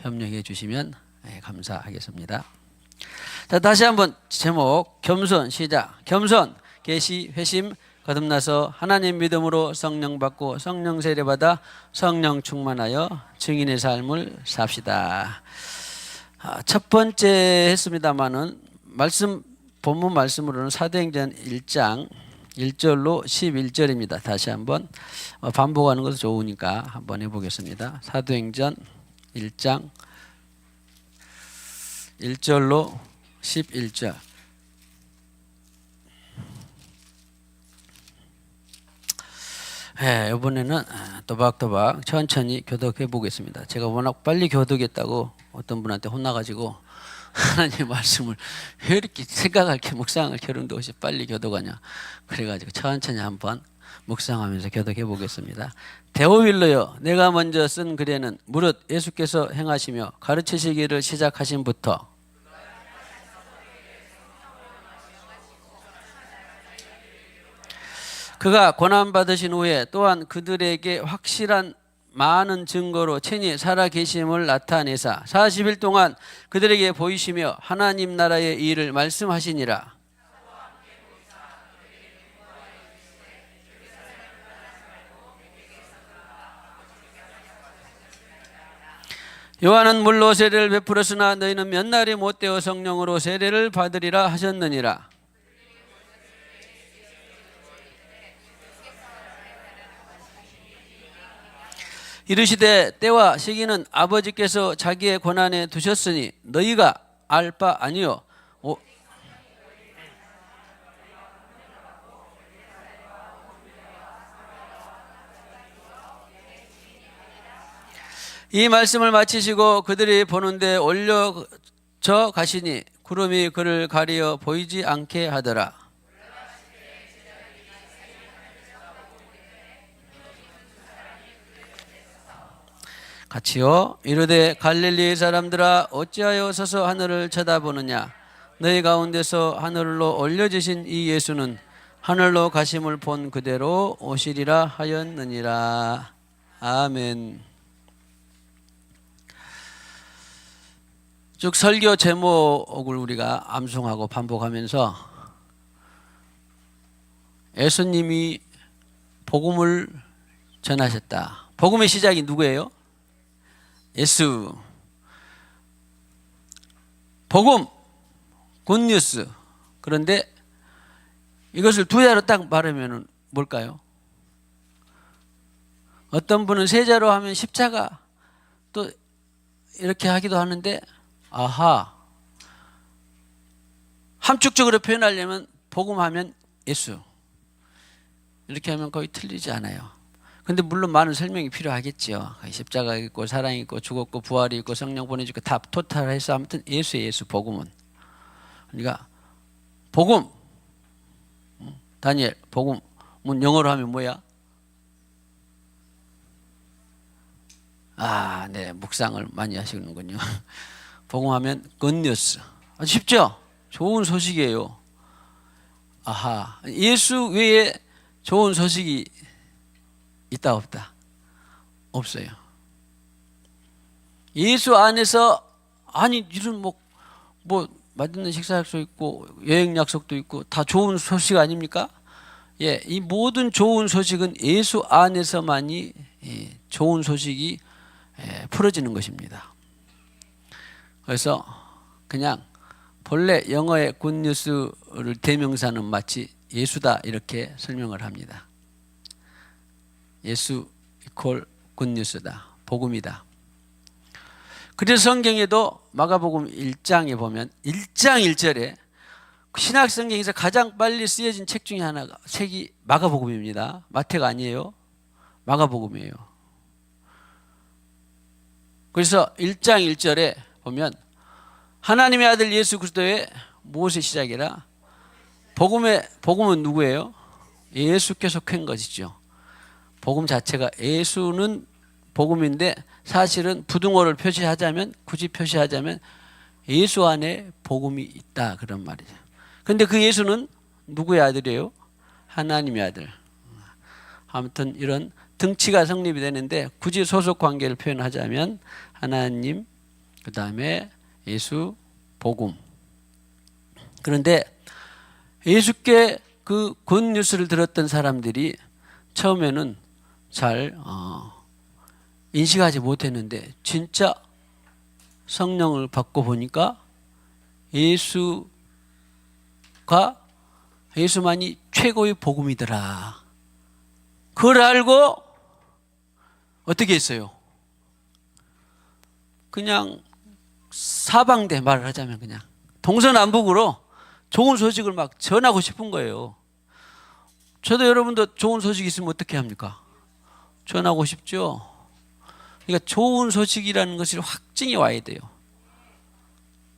협력해 주시면 감사하겠습니다. 자, 다시 한번 제목 겸손 시작. 겸손 계시 회심 거듭나서 하나님 믿음으로 성령 받고 성령 세례 받아 성령 충만하여 증인의 삶을 삽시다. 첫 번째 했습니다마는 본문 말씀으로는 사도행전 1장 1절로 11절입니다. 다시 한번 반복하는 것도 좋으니까 한번 해보겠습니다. 사도행전 1장 1절로 11절. 이번에는 또박또박 천천히 교독해 보겠습니다. 제가 워낙 빨리 교독했다고 어떤 분한테 혼나가지고 하나님 말씀을 왜 이렇게 생각할 게 묵상할 겨름도 없이 빨리 교독하냐 그래가지고 천천히 한번 묵상하면서 교독해 보겠습니다. 데오빌로여, 내가 먼저 쓴 글에는 무릇 예수께서 행하시며 가르치시기를 시작하신부터 그가 고난받으신 후에 또한 그들에게 확실한 많은 증거로 친히 살아계심을 나타내사 40일 동안 그들에게 보이시며 하나님 나라의 일을 말씀하시니라. 요한은 물로 세례를 베풀었으나 너희는 몇 날이 못되어 성령으로 세례를 받으리라 하셨느니라. 이르시되 때와 시기는 아버지께서 자기의 권한에 두셨으니 너희가 알 바 아니요. 이 말씀을 마치시고 그들이 보는데 올려져 가시니 구름이 그를 가리어 보이지 않게 하더라. 같이요. 이르되 갈릴리 사람들아 어찌하여 서서 하늘을 쳐다보느냐. 너희 가운데서 하늘로 올려지신 이 예수는 하늘로 가심을 본 그대로 오시리라 하였느니라. 아멘. 쭉 설교 제목을 우리가 암송하고 반복하면서 예수님이 복음을 전하셨다. 복음의 시작이 누구예요? 예수. 복음, 굿뉴스. 그런데 이것을 두 자로 딱 말하면 뭘까요? 어떤 분은 세 자로 하면 십자가 또 이렇게 하기도 하는데 아하, 함축적으로 표현하려면 복음하면 예수 이렇게 하면 거의 틀리지 않아요. 근데 물론 많은 설명이 필요하겠죠. 십자가 있고 사랑이 있고 죽었고 부활이 있고 성령 보내주고 다 토탈해서 아무튼 예수의 예수 복음은. 그러니까 복음, 다니엘 복음은 영어로 하면 뭐야? 네, 묵상을 많이 하시는군요. 복음하면 굿뉴스. 아주 쉽죠? 좋은 소식이에요. 아하, 예수 외에 좋은 소식이 있다 없다? 없어요. 예수 안에서 이런 뭐 맛있는 식사 약속 있고 여행 약속도 있고 다 좋은 소식 아닙니까? 예, 이 모든 좋은 소식은 예수 안에서만이 좋은 소식이 풀어지는 것입니다. 그래서 그냥 본래 영어의 굿뉴스를 대명사는 마치 예수다 이렇게 설명을 합니다. 예수 이퀄 굿뉴스다. 복음이다. 그래서 성경에도 마가복음 1장에 보면 1장 1절에 신약 성경에서 가장 빨리 쓰여진 책 중에 하나가 책이 마가복음입니다. 마태가 아니에요. 마가복음이에요. 그래서 1장 1절에 보면 하나님의 아들 예수 그리스도의 무엇의 시작이라? 복음은 누구예요? 예수께서 캔 것이죠. 복음 자체가 예수는 복음인데 사실은 부등호를 굳이 표시하자면 예수 안에 복음이 있다 그런 말이죠. 그런데 그 예수는 누구의 아들이에요? 하나님의 아들. 아무튼 이런 등치가 성립이 되는데 굳이 소속 관계를 표현하자면 하나님 그 다음에 예수 복음. 그런데 예수께 그 굿뉴스를 들었던 사람들이 처음에는 잘 인식하지 못했는데 진짜 성령을 받고 보니까 예수만이 최고의 복음이더라. 그걸 알고 어떻게 했어요? 그냥 사방대 말을 하자면 그냥 동서남북으로 좋은 소식을 막 전하고 싶은 거예요. 저도 여러분도 좋은 소식 있으면 어떻게 합니까? 전하고 싶죠. 그러니까 좋은 소식이라는 것이 확증이 와야 돼요.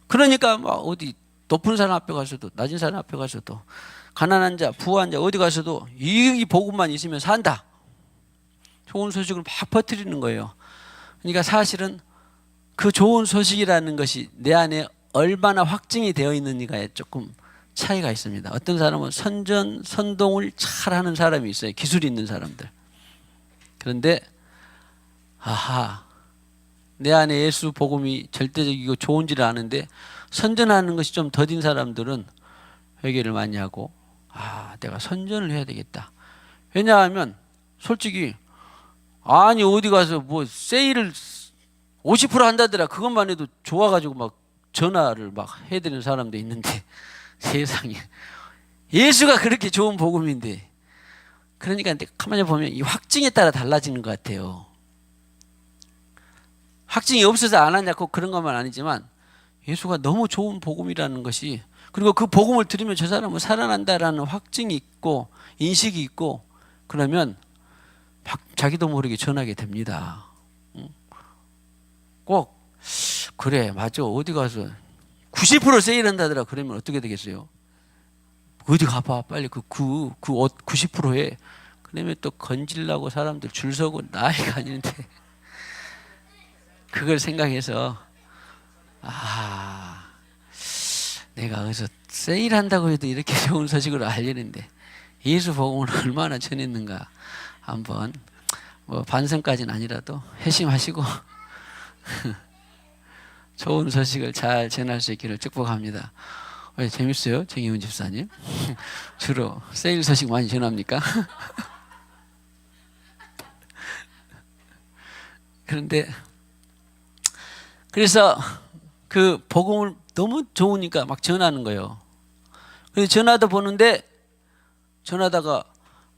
그러니까 막 어디 높은 사람 앞에 가서도 낮은 사람 앞에 가서도 가난한 자, 부한 자 어디 가서도 이 복음만 있으면 산다. 좋은 소식을 막 퍼뜨리는 거예요. 그러니까 사실은 그 좋은 소식이라는 것이 내 안에 얼마나 확증이 되어 있느냐에 조금 차이가 있습니다. 어떤 사람은 선동을 잘 하는 사람이 있어요. 기술이 있는 사람들. 그런데 내 안에 예수 복음이 절대적이고 좋은지를 아는데 선전하는 것이 좀 더딘 사람들은 회개를 많이 하고 내가 선전을 해야 되겠다. 왜냐하면 솔직히 아니 어디 가서 뭐 세일을 50% 한다더라. 그것만 해도 좋아가지고 막 전화를 막 해드리는 사람도 있는데 세상에 예수가 그렇게 좋은 복음인데 그러니까 가만히 보면 이 확증에 따라 달라지는 것 같아요. 확증이 없어서 안 하냐 꼭 그런 것만 아니지만 예수가 너무 좋은 복음이라는 것이 그리고 그 복음을 들으면 저 사람은 살아난다라는 확증이 있고 인식이 있고 그러면 자기도 모르게 전하게 됩니다. 꼭 그래 맞아 어디 가서 90% 세일한다더라 그러면 어떻게 되겠어요? 어디 가봐 빨리 그 옷 90%에 그러면 또 건질라고 사람들 줄 서고 나이가 아닌데 그걸 생각해서 내가 어디서 세일한다고 해도 이렇게 좋은 소식으로 알리는데 예수 복음을 얼마나 전했는가 한번 뭐 반성까지는 아니라도 회심하시고 좋은 소식을 잘 전할 수 있기를 축복합니다. 재밌어요? 정의훈 집사님? 주로 세일 소식 많이 전합니까? 그런데 그래서 그 복음을 너무 좋으니까 막 전하는 거예요. 그래서 전하다 보는데 전하다가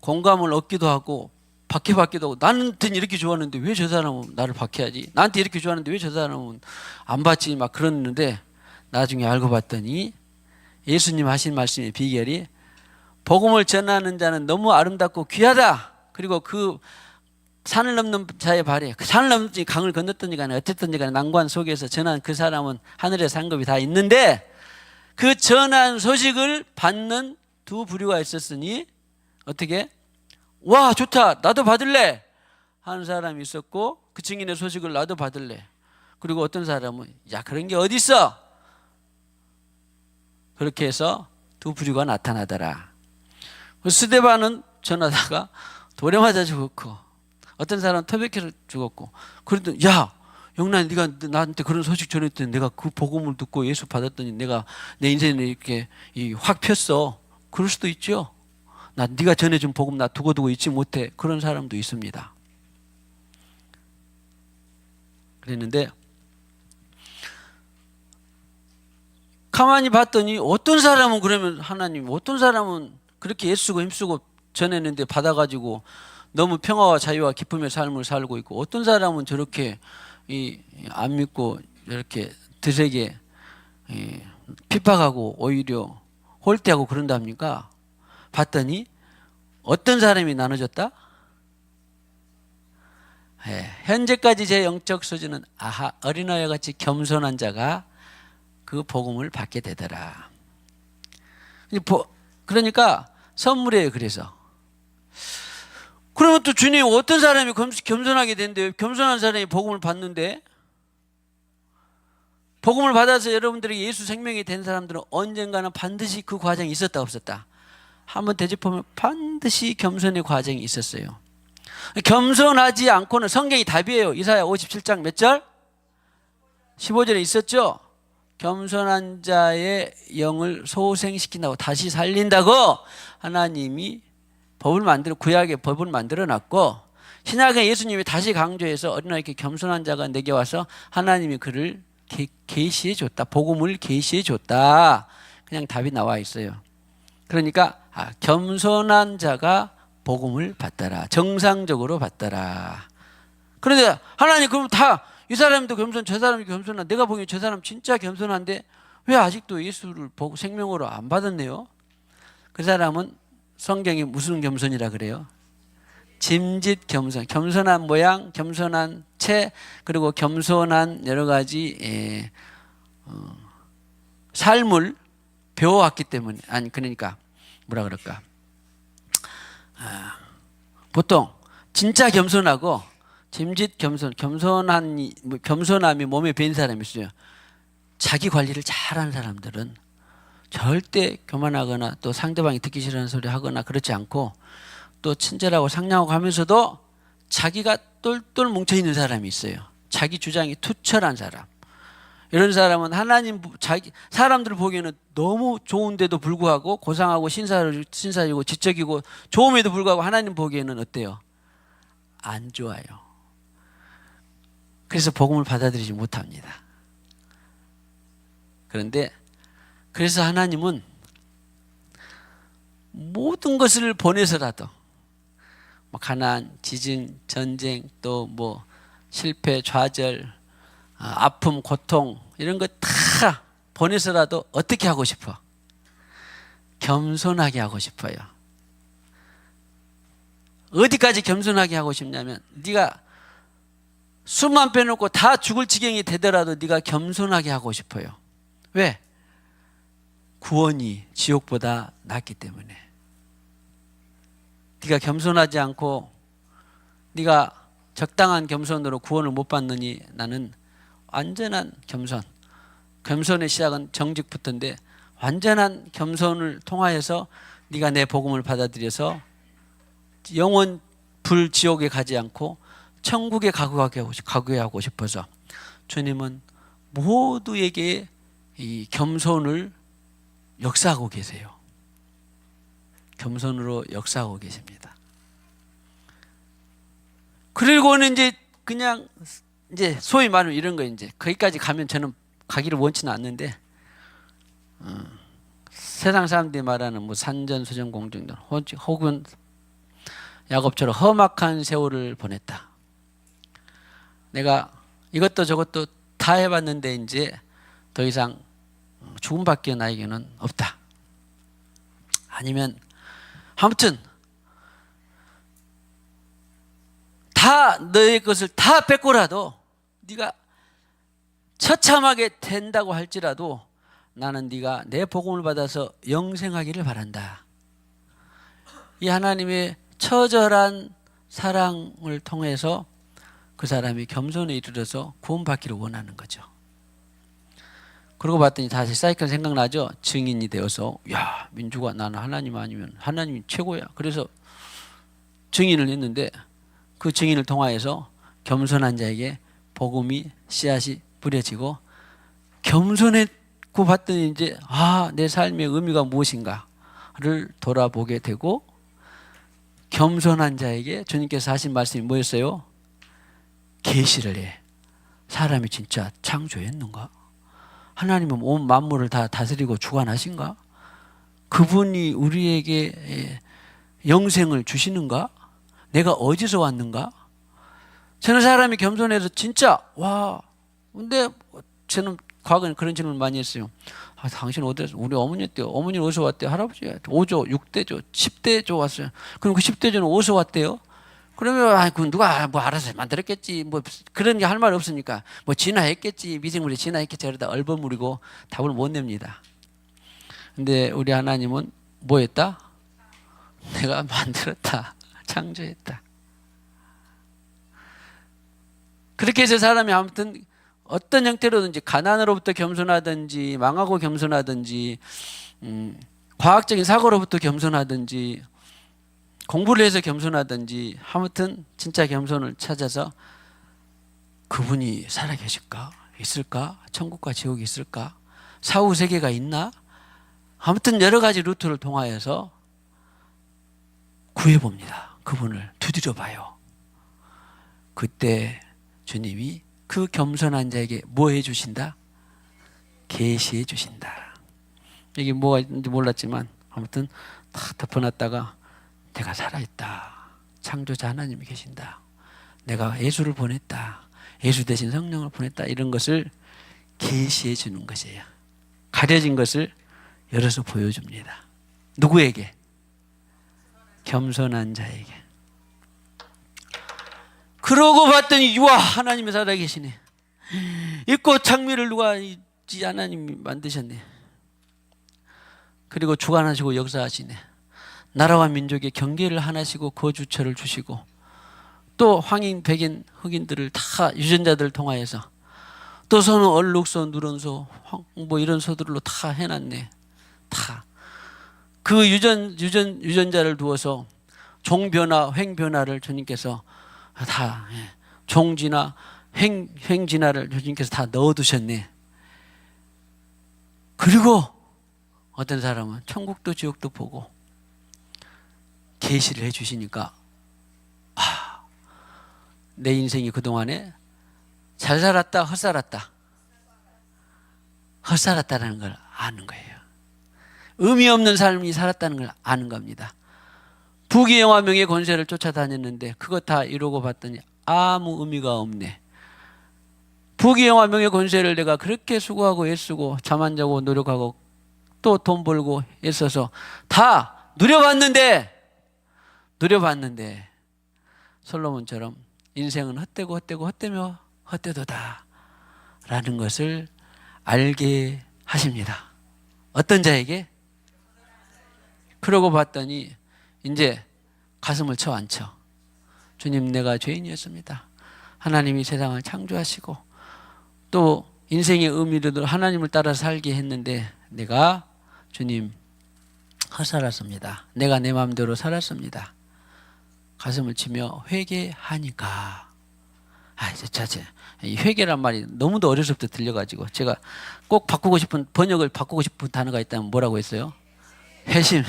공감을 얻기도 하고 박해받기도 하고 나한테는 이렇게 좋았는데 왜 저 사람은 나를 박해하지? 나한테 이렇게 좋았는데 왜 저 사람은 안 받지? 막 그랬는데 나중에 알고 봤더니 예수님 하신 말씀의 비결이 복음을 전하는 자는 너무 아름답고 귀하다. 그리고 그 산을 넘는 자의 발에 그 산을 넘든지 강을 건넜든지 간에 어쨌든지 간에 난관 속에서 전한 그 사람은 하늘의 상급이 다 있는데 그 전한 소식을 받는 두 부류가 있었으니 어떻게? 와 좋다 나도 받을래 하는 사람이 있었고 그 증인의 소식을 나도 받을래. 그리고 어떤 사람은 야 그런 게 어디 있어? 그렇게 해서 두 부류가 나타나더라. 스데반은 전하다가 돌에 맞아 죽었고 어떤 사람은 터백해서 죽었고 그래도 야 영란 네가 나한테 그런 소식 전했더니 내가 그 복음을 듣고 예수 받았더니 내가 내 인생에 이렇게 확 폈어. 그럴 수도 있죠. 나 네가 전해준 복음 나 두고두고 잊지 못해. 그런 사람도 있습니다. 그랬는데 가만히 봤더니 어떤 사람은 그러면 하나님 어떤 사람은 그렇게 애쓰고 힘쓰고 전했는데 받아가지고 너무 평화와 자유와 기쁨의 삶을 살고 있고 어떤 사람은 저렇게 안 믿고 이렇게 드세게 핍박하고 오히려 홀대하고 그런답니까? 봤더니 어떤 사람이 나눠졌다? 현재까지 제 영적 수준은 어린아이와 같이 겸손한 자가 그 복음을 받게 되더라. 그러니까 선물이에요. 그래서 그러면 또 주님 어떤 사람이 겸손하게 된대요? 겸손한 사람이 복음을 받는데 복음을 받아서 여러분들에게 예수 생명이 된 사람들은 언젠가는 반드시 그 과정이 있었다 없었다? 한번 되짚으면 반드시 겸손의 과정이 있었어요. 겸손하지 않고는 성경이 답이에요. 이사야 57장 몇 절? 15절에 있었죠? 겸손한 자의 영을 소생시킨다고, 다시 살린다고 하나님이 구약의 법을 만들어 놨고, 신약의 예수님이 다시 강조해서 어린아이에게 겸손한 자가 내게 와서 하나님이 그를 계시해 줬다. 복음을 계시해 줬다. 그냥 답이 나와 있어요. 그러니까 겸손한 자가 복음을 받더라. 정상적으로 받더라. 그런데 하나님, 그럼 다 이 사람도 겸손, 저 사람도 겸손한, 내가 보기엔 저 사람 진짜 겸손한데 왜 아직도 예수를 보고 생명으로 안 받았네요? 그 사람은 성경이 무슨 겸손이라 그래요? 짐짓 겸손, 겸손한 모양, 겸손한 채, 그리고 겸손한 여러 가지 삶을 배워왔기 때문에, 아니 그러니까 뭐라 그럴까? 보통 진짜 겸손하고 짐짓 겸손함이 몸에 배인 사람이 있어요. 자기 관리를 잘하는 사람들은 절대 교만하거나 또 상대방이 듣기 싫어하는 소리 하거나 그렇지 않고, 또 친절하고 상냥하고 하면서도 자기가 똘똘 뭉쳐있는 사람이 있어요. 자기 주장이 투철한 사람. 이런 사람은 사람들 보기에는 너무 좋은데도 불구하고 고상하고 신사이고 지적이고 좋음에도 불구하고 하나님 보기에는 어때요? 안 좋아요. 그래서 복음을 받아들이지 못합니다. 그래서 하나님은 모든 것을 보내서라도 가난, 지진, 전쟁, 또 실패, 좌절, 아픔, 고통 이런 거 다 보내서라도 어떻게 하고 싶어? 겸손하게 하고 싶어요. 어디까지 겸손하게 하고 싶냐면, 네가 숨만 빼놓고 다 죽을 지경이 되더라도 네가 겸손하게 하고 싶어요. 왜? 구원이 지옥보다 낫기 때문에. 네가 겸손하지 않고 네가 적당한 겸손으로 구원을 못 받느니, 나는 완전한 겸손의 시작은 정직부터인데, 완전한 겸손을 통하여서 네가 내 복음을 받아들여서 영원 불지옥에 가지 않고 천국에 가게 하고 싶어서 주님은 모두에게 이 겸손을 역사하고 계세요. 겸손으로 역사하고 계십니다. 그리고는 이제 소위 말하면 이런 거, 이제 거기까지 가면 저는 가기를 원치는 않는데, 세상 사람들이 말하는 산전수전공정전, 혹은 야곱처럼 험악한 세월을 보냈다. 내가 이것도 저것도 다 해봤는데 이제 더 이상 죽음밖에 나에게는 없다. 아니면 아무튼 다 너의 것을 다 뺏고라도, 네가 처참하게 된다고 할지라도 나는 네가 내 복음을 받아서 영생하기를 바란다. 이 하나님의 처절한 사랑을 통해서 그 사람이 겸손에 이르러서 구원받기를 원하는 거죠. 그러고 봤더니 다시 사이클 생각나죠? 증인이 되어서, 야, 민주가 나는 하나님 아니면 하나님이 최고야. 그래서 증인을 했는데, 그 증인을 통하여서 겸손한 자에게 복음이 씨앗이 뿌려지고, 겸손했고 봤더니 이제 내 삶의 의미가 무엇인가를 돌아보게 되고, 겸손한 자에게 주님께서 하신 말씀이 뭐였어요? 계시를 해. 사람이 진짜 창조했는가? 하나님은 온 만물을 다 다스리고 주관하신가? 그분이 우리에게 영생을 주시는가? 내가 어디서 왔는가? 저는 사람이 겸손해서 진짜 근데 저는 과거에 그런 질문을 많이 했어요. 당신 어디서, 우리 어머니 때요. 어머니는 어디서 왔대요? 할아버지 5조, 6대조, 10대조 왔어요. 그럼 그 10대조는 어디서 왔대요? 그러면 그 누가 알아서 만들었겠지, 그런 게 할 말 없으니까 진화했겠지, 미생물이 진화했겠지, 이러다 얼버무리고 답을 못 냅니다. 근데 우리 하나님은 뭐 했다? 내가 만들었다, 창조했다. 그렇게 해서 사람이 아무튼 어떤 형태로든지, 가난으로부터 겸손하든지, 망하고 겸손하든지, 과학적인 사고로부터 겸손하든지, 공부를 해서 겸손하든지, 아무튼 진짜 겸손을 찾아서 그분이 살아계실까? 있을까? 천국과 지옥이 있을까? 사후 세계가 있나? 아무튼 여러 가지 루트를 통하여서 구해봅니다. 그분을 두드려 봐요. 그때 주님이 그 겸손한 자에게 뭐 해주신다? 계시해 주신다. 이게 뭐가 있는지 몰랐지만 아무튼 다 덮어놨다가 내가 살아있다. 창조자 하나님이 계신다. 내가 예수를 보냈다. 예수 대신 성령을 보냈다. 이런 것을 계시해 주는 것이에요. 가려진 것을 열어서 보여줍니다. 누구에게? 겸손한 자에게. 그러고 봤더니 와, 하나님이 살아계시네. 이 꽃 장미를 누가 하나님이 만드셨네. 그리고 주관하시고 역사하시네. 나라와 민족의 경계를 하나시고 거주처를 주시고 또 황인, 백인, 흑인들을 다 유전자들을 통하여서 또 소는 얼룩소, 누런소, 뭐 이런 소들로 다 해놨네. 다. 그 유전자를 두어서 종변화, 횡변화를 주님께서 다 종진화, 횡진화를 주님께서 다 넣어두셨네. 그리고 어떤 사람은 천국도 지옥도 보고 계시를 해주시니까 내 인생이 그동안에 잘 살았다, 헛살았다. 헛살았다는 걸 아는 거예요. 의미 없는 삶이 살았다는 걸 아는 겁니다. 부귀영화 명예 권세를 쫓아다녔는데 그것 다 이루고 봤더니 아무 의미가 없네. 부귀영화 명예 권세를 내가 그렇게 수고하고 애쓰고 잠 안 자고 노력하고 또 돈 벌고 애써서 다 누려봤는데 솔로몬처럼 인생은 헛되고 헛되고 헛되며 헛되도다 라는 것을 알게 하십니다. 어떤 자에게? 그러고 봤더니 이제 가슴을 쳐 앉혀. 주님, 내가 죄인이었습니다. 하나님이 세상을 창조하시고 또 인생의 의미를 하나님을 따라 살게 했는데 내가 주님 헛살았습니다. 내가 내 마음대로 살았습니다. 가슴을 치며 회개하니까 이 회개란 말이 너무도 어려서부터 들려가지고 제가 꼭 바꾸고 싶은 번역을 바꾸고 싶은 단어가 있다면 뭐라고 했어요? 회심.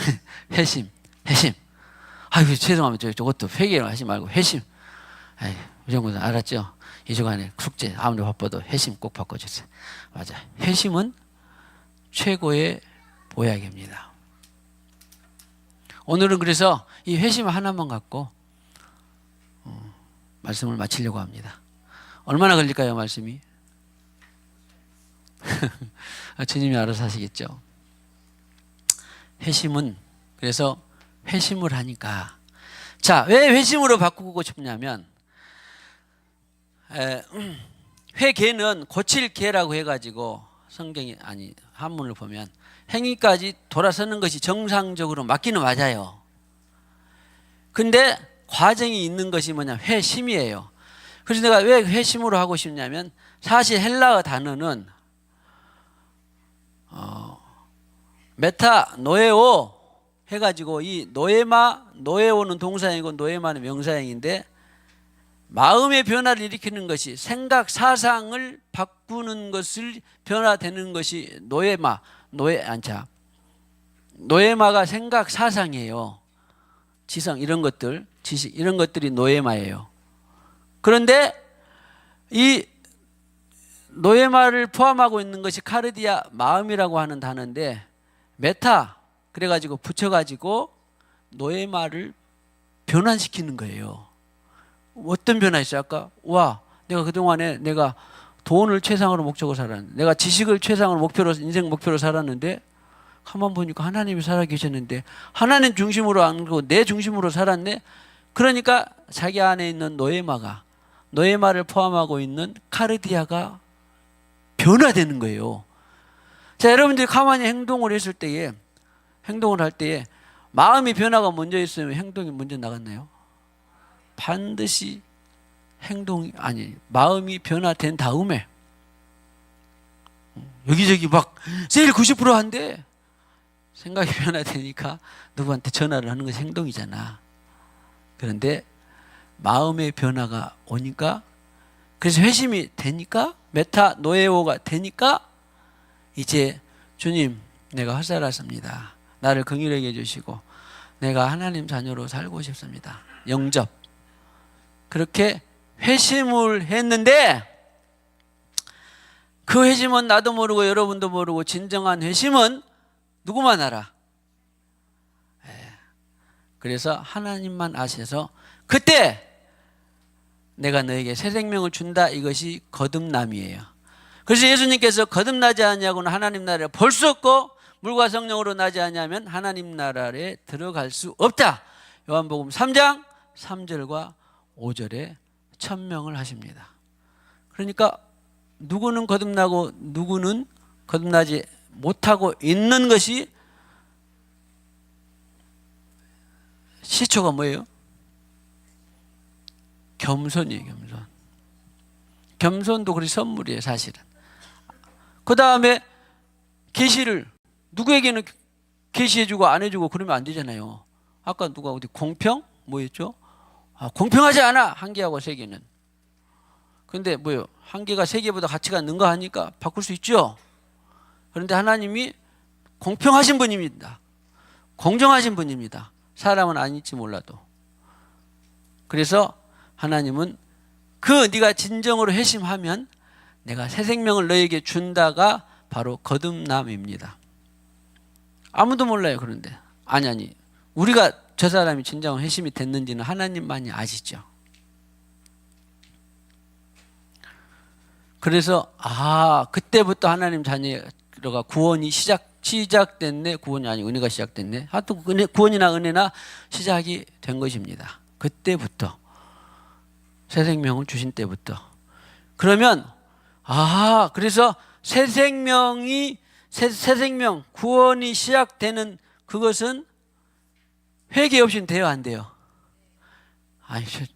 아이고 죄송합니다. 저것도 회개를 하지 말고 회심. 이 정도는 알았죠? 이 주간에 숙제 아무리 바빠도 회심 꼭 바꿔주세요. 맞아. 회심은 최고의 보약입니다. 오늘은 그래서 이 회심 하나만 갖고 말씀을 마치려고 합니다. 얼마나 걸릴까요, 말씀이? 주님이 알아서 하시겠죠. 회심은 그래서 회심을 하니까 자, 왜 회심으로 바꾸고 싶냐면 회개는 고칠 개라고 해가지고 성경이 아니 한문을 보면 행위까지 돌아서는 것이 정상적으로 맞기는 맞아요. 근데 과정이 있는 것이 뭐냐 회심이에요. 그래서 내가 왜 회심으로 하고 싶냐면 사실 헬라어 단어는 메타 노에오 해가지고 이 노에오는 동사형이고 노에마는 명사형인데 마음의 변화를 일으키는 것이 생각 사상을 바꾸는 것을 변화되는 것이 노에마가 생각 사상이에요. 지성 이런 것들 지식 이런 것들이 노에마예요. 그런데 이 노에마를 포함하고 있는 것이 카르디아 마음이라고 하는 단어인데 메타 그래가지고 붙여가지고 노에마를 변환시키는 거예요. 어떤 변화 있어요? 아까 와 내가 그동안에 내가 돈을 최상으로 목적으로 살았는데 내가 지식을 최상으로 목표로 인생 목표로 살았는데 가만 보니까 하나님이 살아계셨는데 하나님 중심으로 안 하고 내 중심으로 살았네. 그러니까 자기 안에 있는 노에마를 포함하고 있는 카르디아가 변화되는 거예요. 자, 여러분들이 가만히 행동을 할 때에 마음이 변화가 먼저 있으면 행동이 먼저 나갔나요? 반드시 마음이 변화된 다음에 여기저기 막 세일 90% 한대. 생각이 변화되니까 누구한테 전화를 하는 것이 행동이잖아. 그런데 마음의 변화가 오니까 그래서 회심이 되니까 메타노에오가 되니까 이제 주님, 내가 헛살았습니다. 나를 긍휼하게 해주시고 내가 하나님 자녀로 살고 싶습니다. 영접. 그렇게 회심을 했는데, 그 회심은 나도 모르고 여러분도 모르고 진정한 회심은 누구만 알아? 그래서 하나님만 아셔서 그때 내가 너에게 새 생명을 준다, 이것이 거듭남이에요. 그래서 예수님께서 거듭나지 않냐고는 하나님 나라에 볼 수 없고 물과 성령으로 나지 않냐면 하나님 나라에 들어갈 수 없다. 요한복음 3장 3절과 5절에 천명을 하십니다. 그러니까 누구는 거듭나고 누구는 거듭나지 못하고 있는 것이 시초가 뭐예요? 겸손이에요. 겸손. 겸손도 그리 선물이에요, 사실은. 그 다음에 계시를 누구에게는 계시해주고 안 해주고 그러면 안 되잖아요. 아까 누가 어디 공평? 뭐였죠? 공평하지 않아, 한 개하고 세 개는. 근데 뭐요? 한 개가 세 개보다 가치가 는가 하니까 바꿀 수 있죠. 그런데 하나님이 공평하신 분입니다. 공정하신 분입니다. 사람은 아닐지 몰라도. 그래서 하나님은 네가 진정으로 회심하면 내가 새 생명을 너에게 준다가 바로 거듭남입니다. 아무도 몰라요. 그런데 아니 우리가 저 사람이 진정 회심이 됐는지는 하나님만이 아시죠. 그래서 그때부터 하나님 자녀가 구원이 시작됐네. 구원이 아니고 은혜가 시작됐네. 하여튼 구원이나 은혜나 시작이 된 것입니다. 그때부터, 새 생명을 주신 때부터. 그러면 그래서 새 생명 구원이 시작되는 그것은 회개 없이는 돼요, 안 돼요?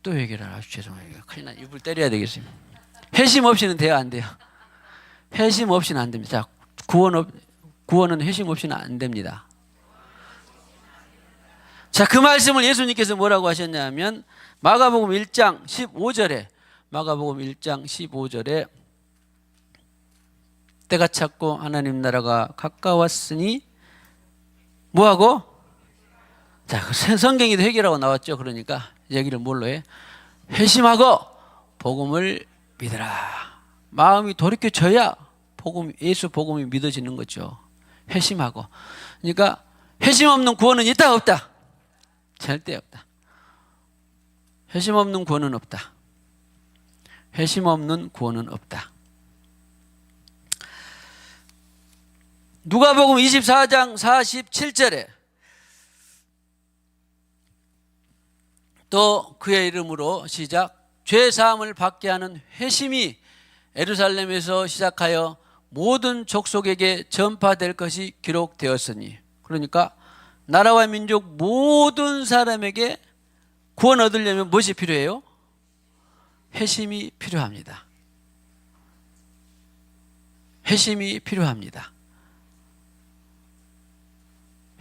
또 회개를 아주 죄송해요. 큰일 나, 입을 때려야 되겠습니다. 회심 없이는 돼요, 안 돼요? 회심 없이는 안 됩니다. 자, 구원은 회심 없이는 안 됩니다. 자, 그 말씀을 예수님께서 뭐라고 하셨냐면 마가복음 1장 15절에 때가 찼고 하나님 나라가 가까웠으니 뭐하고? 자, 성경에도 회개라고 나왔죠. 그러니까 얘기를 뭘로 해? 회심하고 복음을 믿으라. 마음이 돌이켜져야 예수 복음이 믿어지는 거죠. 회심하고. 그러니까 회심 없는 구원은 있다 없다? 절대 없다. 회심 없는 구원은 없다. 회심 없는 구원은 없다. 누가복음 24장 47절에 또 그의 이름으로 시작, 죄 사함을 받게 하는 회심이 예루살렘에서 시작하여 모든 족속에게 전파될 것이 기록되었으니. 그러니까 나라와 민족 모든 사람에게 구원 얻으려면 무엇이 필요해요? 회심이 필요합니다. 회심이 필요합니다.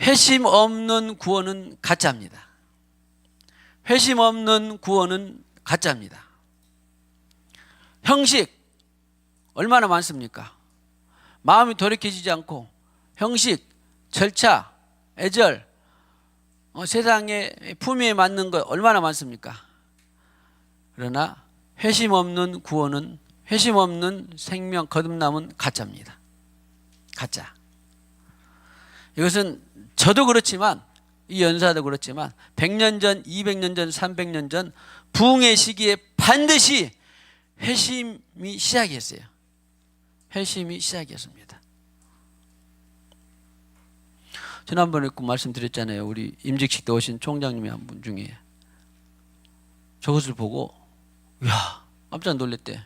회심 없는 구원은 가짜입니다. 회심 없는 구원은 가짜입니다. 형식 얼마나 많습니까? 마음이 돌이켜지지 않고 형식, 절차, 애절, 세상의 품위에 맞는 것 얼마나 많습니까? 그러나 회심 없는 구원은, 회심 없는 생명, 거듭남은 가짜입니다. 가짜. 이것은 저도 그렇지만, 이 연사도 그렇지만 100년 전, 200년 전, 300년 전 부흥의 시기에 반드시 회심이 시작이었어요. 회심이 시작이었습니다. 지난번에 그 말씀드렸잖아요. 우리 임직식 때 오신 총장님이 한 분 중에 저것을 보고 깜짝 놀랐대.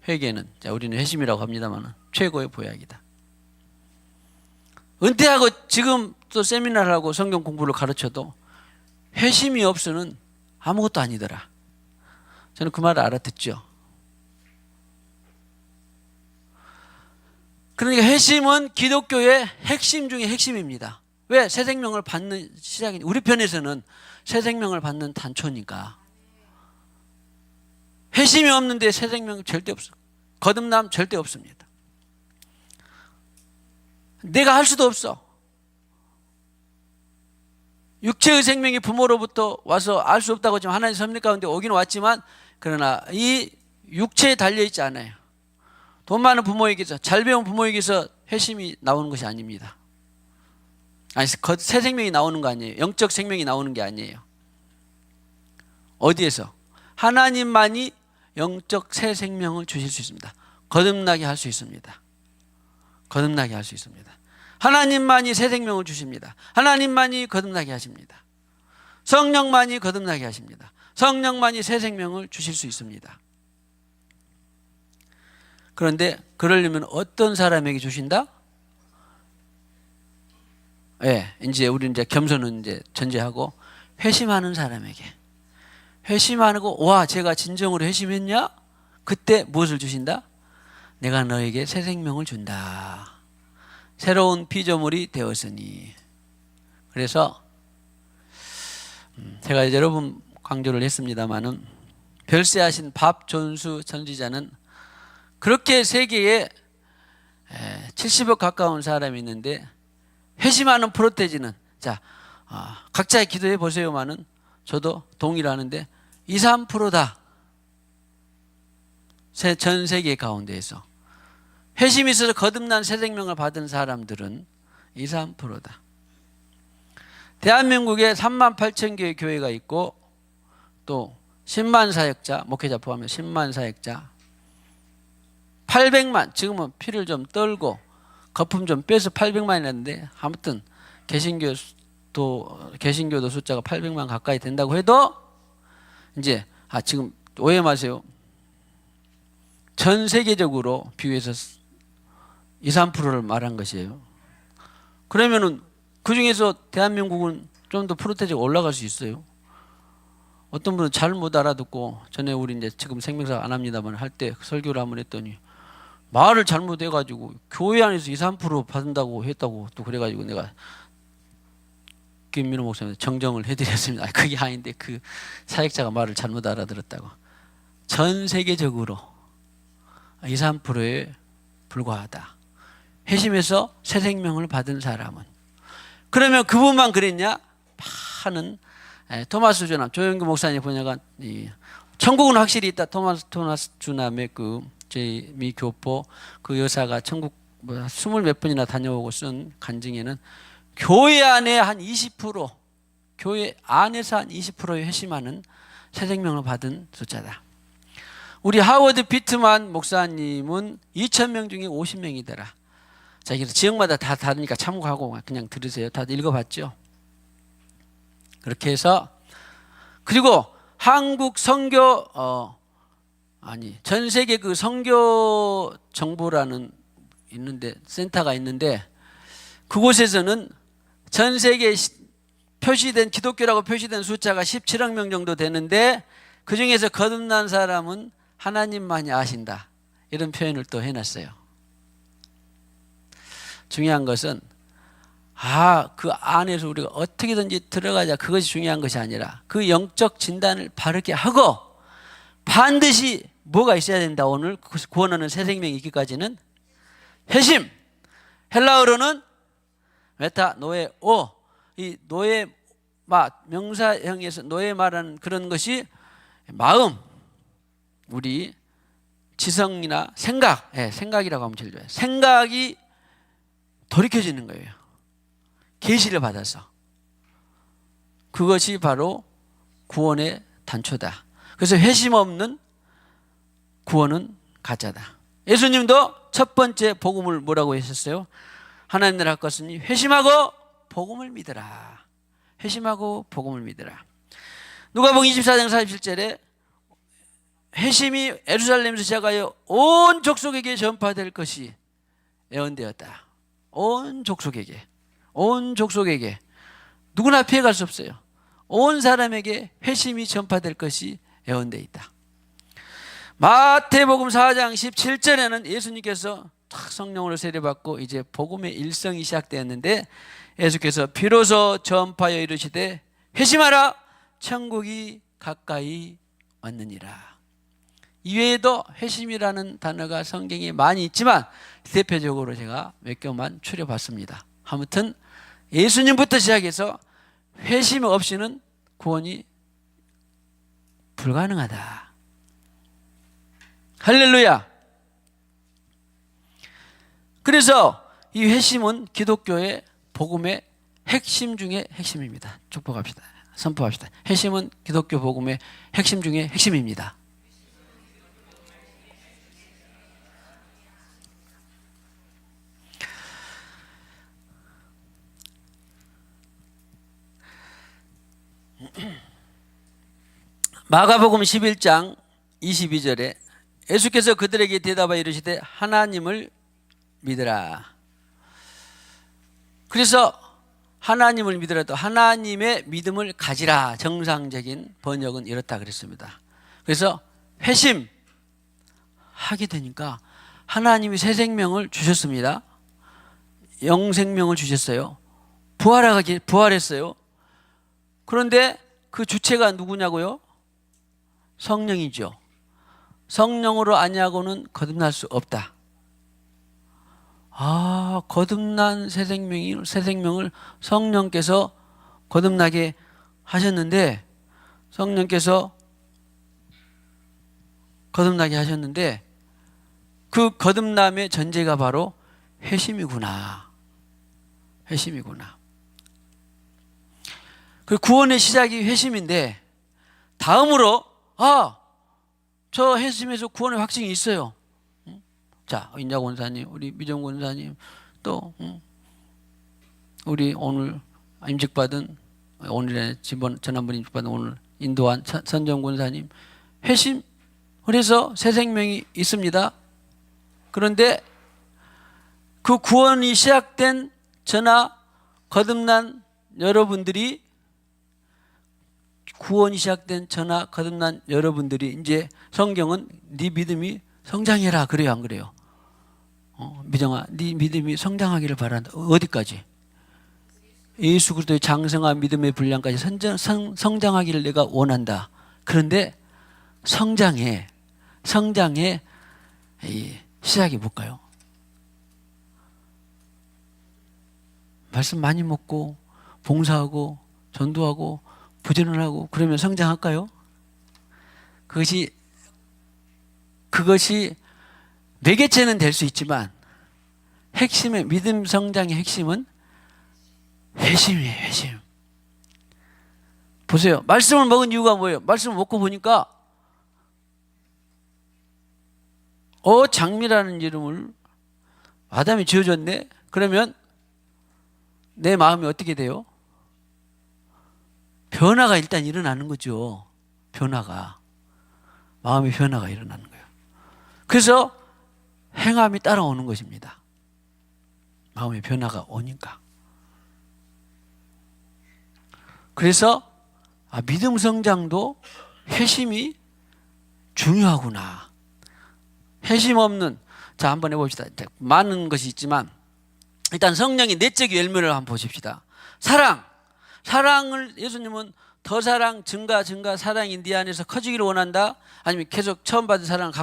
회개는, 우리는 회심이라고 합니다만 최고의 보약이다. 은퇴하고 지금 또 세미나를 하고 성경 공부를 가르쳐도 회심이 없으면 아무것도 아니더라. 저는 그 말을 알아듣죠. 그러니까 회심은 기독교의 핵심 중에 핵심입니다. 왜? 새 생명을 받는 시작이니. 우리 편에서는 새 생명을 받는 단초니까. 회심이 없는데 새 생명은 절대 없어. 거듭남 절대 없습니다. 내가 할 수도 없어. 육체의 생명이 부모로부터 와서 알 수 없다고 지금 하나님 섭리 가운데 오긴 왔지만, 그러나 이 육체에 달려있지 않아요. 돈 많은 부모에게서, 잘 배운 부모에게서 회심이 나오는 것이 아닙니다. 아니, 새 생명이 나오는 거 아니에요. 영적 생명이 나오는 게 아니에요. 어디에서? 하나님만이 영적 새 생명을 주실 수 있습니다. 거듭나게 할 수 있습니다. 거듭나게 할 수 있습니다. 하나님만이 새 생명을 주십니다. 하나님만이 거듭나게 하십니다. 성령만이 거듭나게 하십니다. 성령만이 새 생명을 주실 수 있습니다. 그런데 그러려면 어떤 사람에게 주신다? 예, 이제 우리 이제 겸손은 이제 전제하고 회심하는 사람에게. 회심하고, 와, 제가 진정으로 회심했냐? 그때 무엇을 주신다? 내가 너에게 새 생명을 준다. 새로운 피조물이 되었으니. 그래서 제가 여러 번 강조를 했습니다마는, 별세하신 밥 존수 선지자는 그렇게 세계에 70억 가까운 사람이 있는데, 회심하는 프로테지는, 자, 각자 기도해 보세요만은 저도 동의를 하는데 2, 3%다. 전 세계 가운데에서 회심이 있어서 거듭난 새 생명을 받은 사람들은 2, 3%다. 대한민국에 3만 8천 개의 교회가 있고, 또 10만 사역자, 목회자 포함해 10만 사역자, 800만, 지금은 피를 좀 떨고 거품 좀 빼서 800만이라는데, 아무튼 개신교도 숫자가 800만 가까이 된다고 해도, 이제 지금 오해 마세요. 전 세계적으로 비교해서 2, 3%를 말한 것이에요. 그러면은 그 중에서 대한민국은 좀 더 프로테지가 올라갈 수 있어요. 어떤 분은 잘못 알아듣고, 전에 우리 이제 지금 생명사 안 합니다만 할 때 설교를 한번 했더니 말을 잘못해가지고 교회 안에서 2, 3% 받는다고 했다고 또 그래가지고 내가 김민호 목사님 정정을 해드렸습니다. 그게 아닌데 그 사역자가 말을 잘못 알아들었다고. 전 세계적으로 2, 3%에 불과하다. 회심해서 새 생명을 받은 사람은. 그러면 그분만 그랬냐? 많은 토마스 주남, 조영규 목사님 번역한 천국은 확실히 있다. 토마스 주남의 그 미 교포 그 여사가 천국 20몇 번이나 다녀오고 쓴 간증에는 교회 안에 한 20%, 교회 안에서 한 20%의 회심하는 새 생명을 받은 숫자다. 우리 하워드 피트만 목사님은 2,000명 중에 50명이더라. 자, 그래서 지역마다 다 다르니까 참고하고 그냥 들으세요. 다 읽어봤죠? 그렇게 해서, 그리고 한국 선교 전 세계 그 선교 정보라는 센터가 있는데, 그곳에서는 전 세계에 표시된, 기독교라고 표시된 숫자가 17억 명 정도 되는데, 그 중에서 거듭난 사람은 하나님만이 아신다. 이런 표현을 또 해놨어요. 중요한 것은 그 안에서 우리가 어떻게든지 들어가자, 그것이 중요한 것이 아니라 그 영적 진단을 바르게 하고, 반드시 뭐가 있어야 된다. 오늘 구원하는 새 생명이 있기까지는 회심. 헬라어로는 메타노에오. 이 노에 명사형에서 노에 말하는 그런 것이 마음, 우리 지성이나 생각이라고 하면 제일 좋아요. 생각이 돌이켜지는 거예요. 계시를 받아서. 그것이 바로 구원의 단초다. 그래서 회심 없는 구원은 가짜다. 예수님도 첫 번째 복음을 뭐라고 하셨어요? 하나님 나라 것은 회심하고 복음을 믿으라. 회심하고 복음을 믿으라. 누가복음 24장 47절에 회심이 예루살렘에서 시작하여 온 족속에게 전파될 것이 예언되었다. 온 족속에게. 누구나 피해갈 수 없어요. 온 사람에게 회심이 전파될 것이 예언되어 있다. 마태복음 4장 17절에는 예수님께서 성령으로 세례받고 이제 복음의 일성이 시작되었는데, 예수께서 비로소 전파하여 이르시되 회심하라, 천국이 가까이 왔느니라. 이외에도 회심이라는 단어가 성경에 많이 있지만 대표적으로 제가 몇 개만 추려봤습니다. 아무튼 예수님부터 시작해서 회심 없이는 구원이 불가능하다. 할렐루야. 그래서 이 회심은 기독교의 복음의 핵심 중에 핵심입니다. 축복합시다. 선포합시다. 회심은 기독교 복음의 핵심 중에 핵심입니다. 마가복음 11장 22절에 예수께서 그들에게 대답하여 이르시되 하나님을 믿으라. 그래서 하나님을 믿으라도 하나님의 믿음을 가지라. 정상적인 번역은 이렇다 그랬습니다. 그래서 회심하게 되니까 하나님이 새 생명을 주셨습니다. 영생명을 주셨어요. 부활했어요. 그런데 그 주체가 누구냐고요? 성령이죠. 성령으로 아니하고는 거듭날 수 없다. 거듭난 새 생명을 성령께서 거듭나게 하셨는데, 그 거듭남의 전제가 바로 회심이구나. 그 구원의 시작이 회심인데, 다음으로 저 회심에서 구원의 확증이 있어요. 자, 인자 권사님, 우리 미정 권사님, 또 우리 오늘 임직받은, 오늘의 지난번 임직받은 오늘 인도한 선정 권사님, 회심, 그래서 새 생명이 있습니다. 그런데 그 구원이 시작된 저나 거듭난 여러분들이 이제 성경은 네 믿음이 성장해라 그래요, 안 그래요? 미정아, 네 믿음이 성장하기를 바란다. 어디까지? 예수 그리스도의 장성한 믿음의 분량까지 성장하기를 내가 원한다. 그런데 성장의 시작이 뭘까요? 말씀 많이 먹고 봉사하고 전도하고 부지런하고 그러면 성장할까요? 그것이 매개체는 될 수 있지만 핵심의 믿음 성장의 핵심은 회심이에요. 회심. 보세요. 말씀을 먹은 이유가 뭐예요? 말씀을 먹고 보니까 장미라는 이름을 아담이 지어줬네. 그러면 내 마음이 어떻게 돼요? 변화가 일단 일어나는 거죠. 마음의 변화가 일어나는 거예요. 그래서 행함이 따라오는 것입니다. 마음의 변화가 오니까. 그래서 믿음 성장도 회심이 중요하구나. 회심 없는, 자, 한번 해봅시다. 많은 것이 있지만 일단 성령의 내적 열매를 한번 보십시다. 사랑을 예수님은 더 사랑, 증가 사랑이 네 안에서 커지기를 원한다? 아니면 계속 처음 받은 사랑을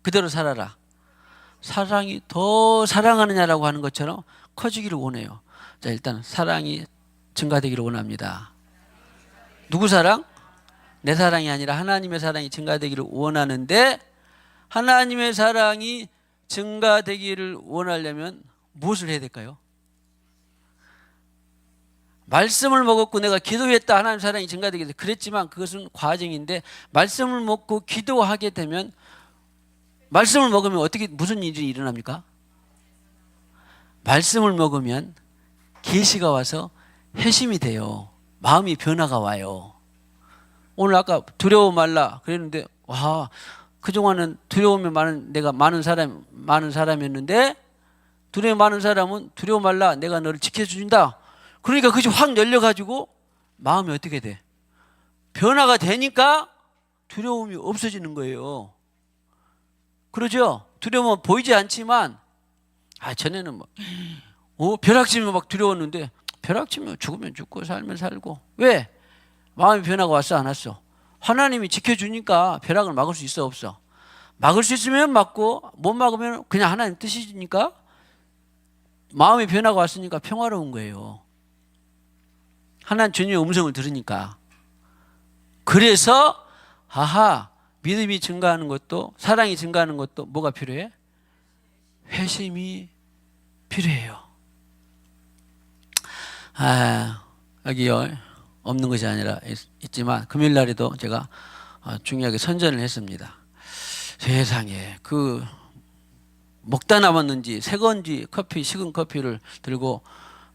그대로 살아라? 사랑이 더 사랑하느냐라고 하는 것처럼 커지기를 원해요. 자, 일단 사랑이 증가되기를 원합니다. 누구 사랑? 내 사랑이 아니라 하나님의 사랑이 증가되기를 원하는데, 하나님의 사랑이 증가되기를 원하려면 무엇을 해야 될까요? 말씀을 먹었고 내가 기도했다, 하나님 사랑이 증가되게 돼. 그랬지만 그것은 과정인데, 말씀을 먹고 기도하게 되면, 말씀을 먹으면 무슨 일이 일어납니까? 말씀을 먹으면 계시가 와서 회심이 돼요. 마음이 변화가 와요. 오늘 아까 두려워 말라 그랬는데, 그동안은 두려움에 내가 많은 사람이었는데, 두려움 많은 사람은 두려워 말라, 내가 너를 지켜준다. 그러니까 그것이 확 열려가지고 마음이 어떻게 돼? 변화가 되니까 두려움이 없어지는 거예요. 그러죠? 두려움은 보이지 않지만, 전에는 벼락치면 막 두려웠는데, 벼락치면 죽으면 죽고 살면 살고. 왜? 마음의 변화가 왔어, 안 왔어? 하나님이 지켜주니까 벼락을 막을 수 있어, 없어? 막을 수 있으면 막고 못 막으면 그냥 하나님 뜻이니까 마음의 변화가 왔으니까 평화로운 거예요. 하나님 주님의 음성을 들으니까. 그래서 믿음이 증가하는 것도 사랑이 증가하는 것도 뭐가 필요해? 회심이 필요해요. 여기요 없는 것이 아니라 있지만 금요일 날에도 제가 중요하게 선전을 했습니다. 세상에 그 먹다 남았는지 새건지 커피 식은 커피를 들고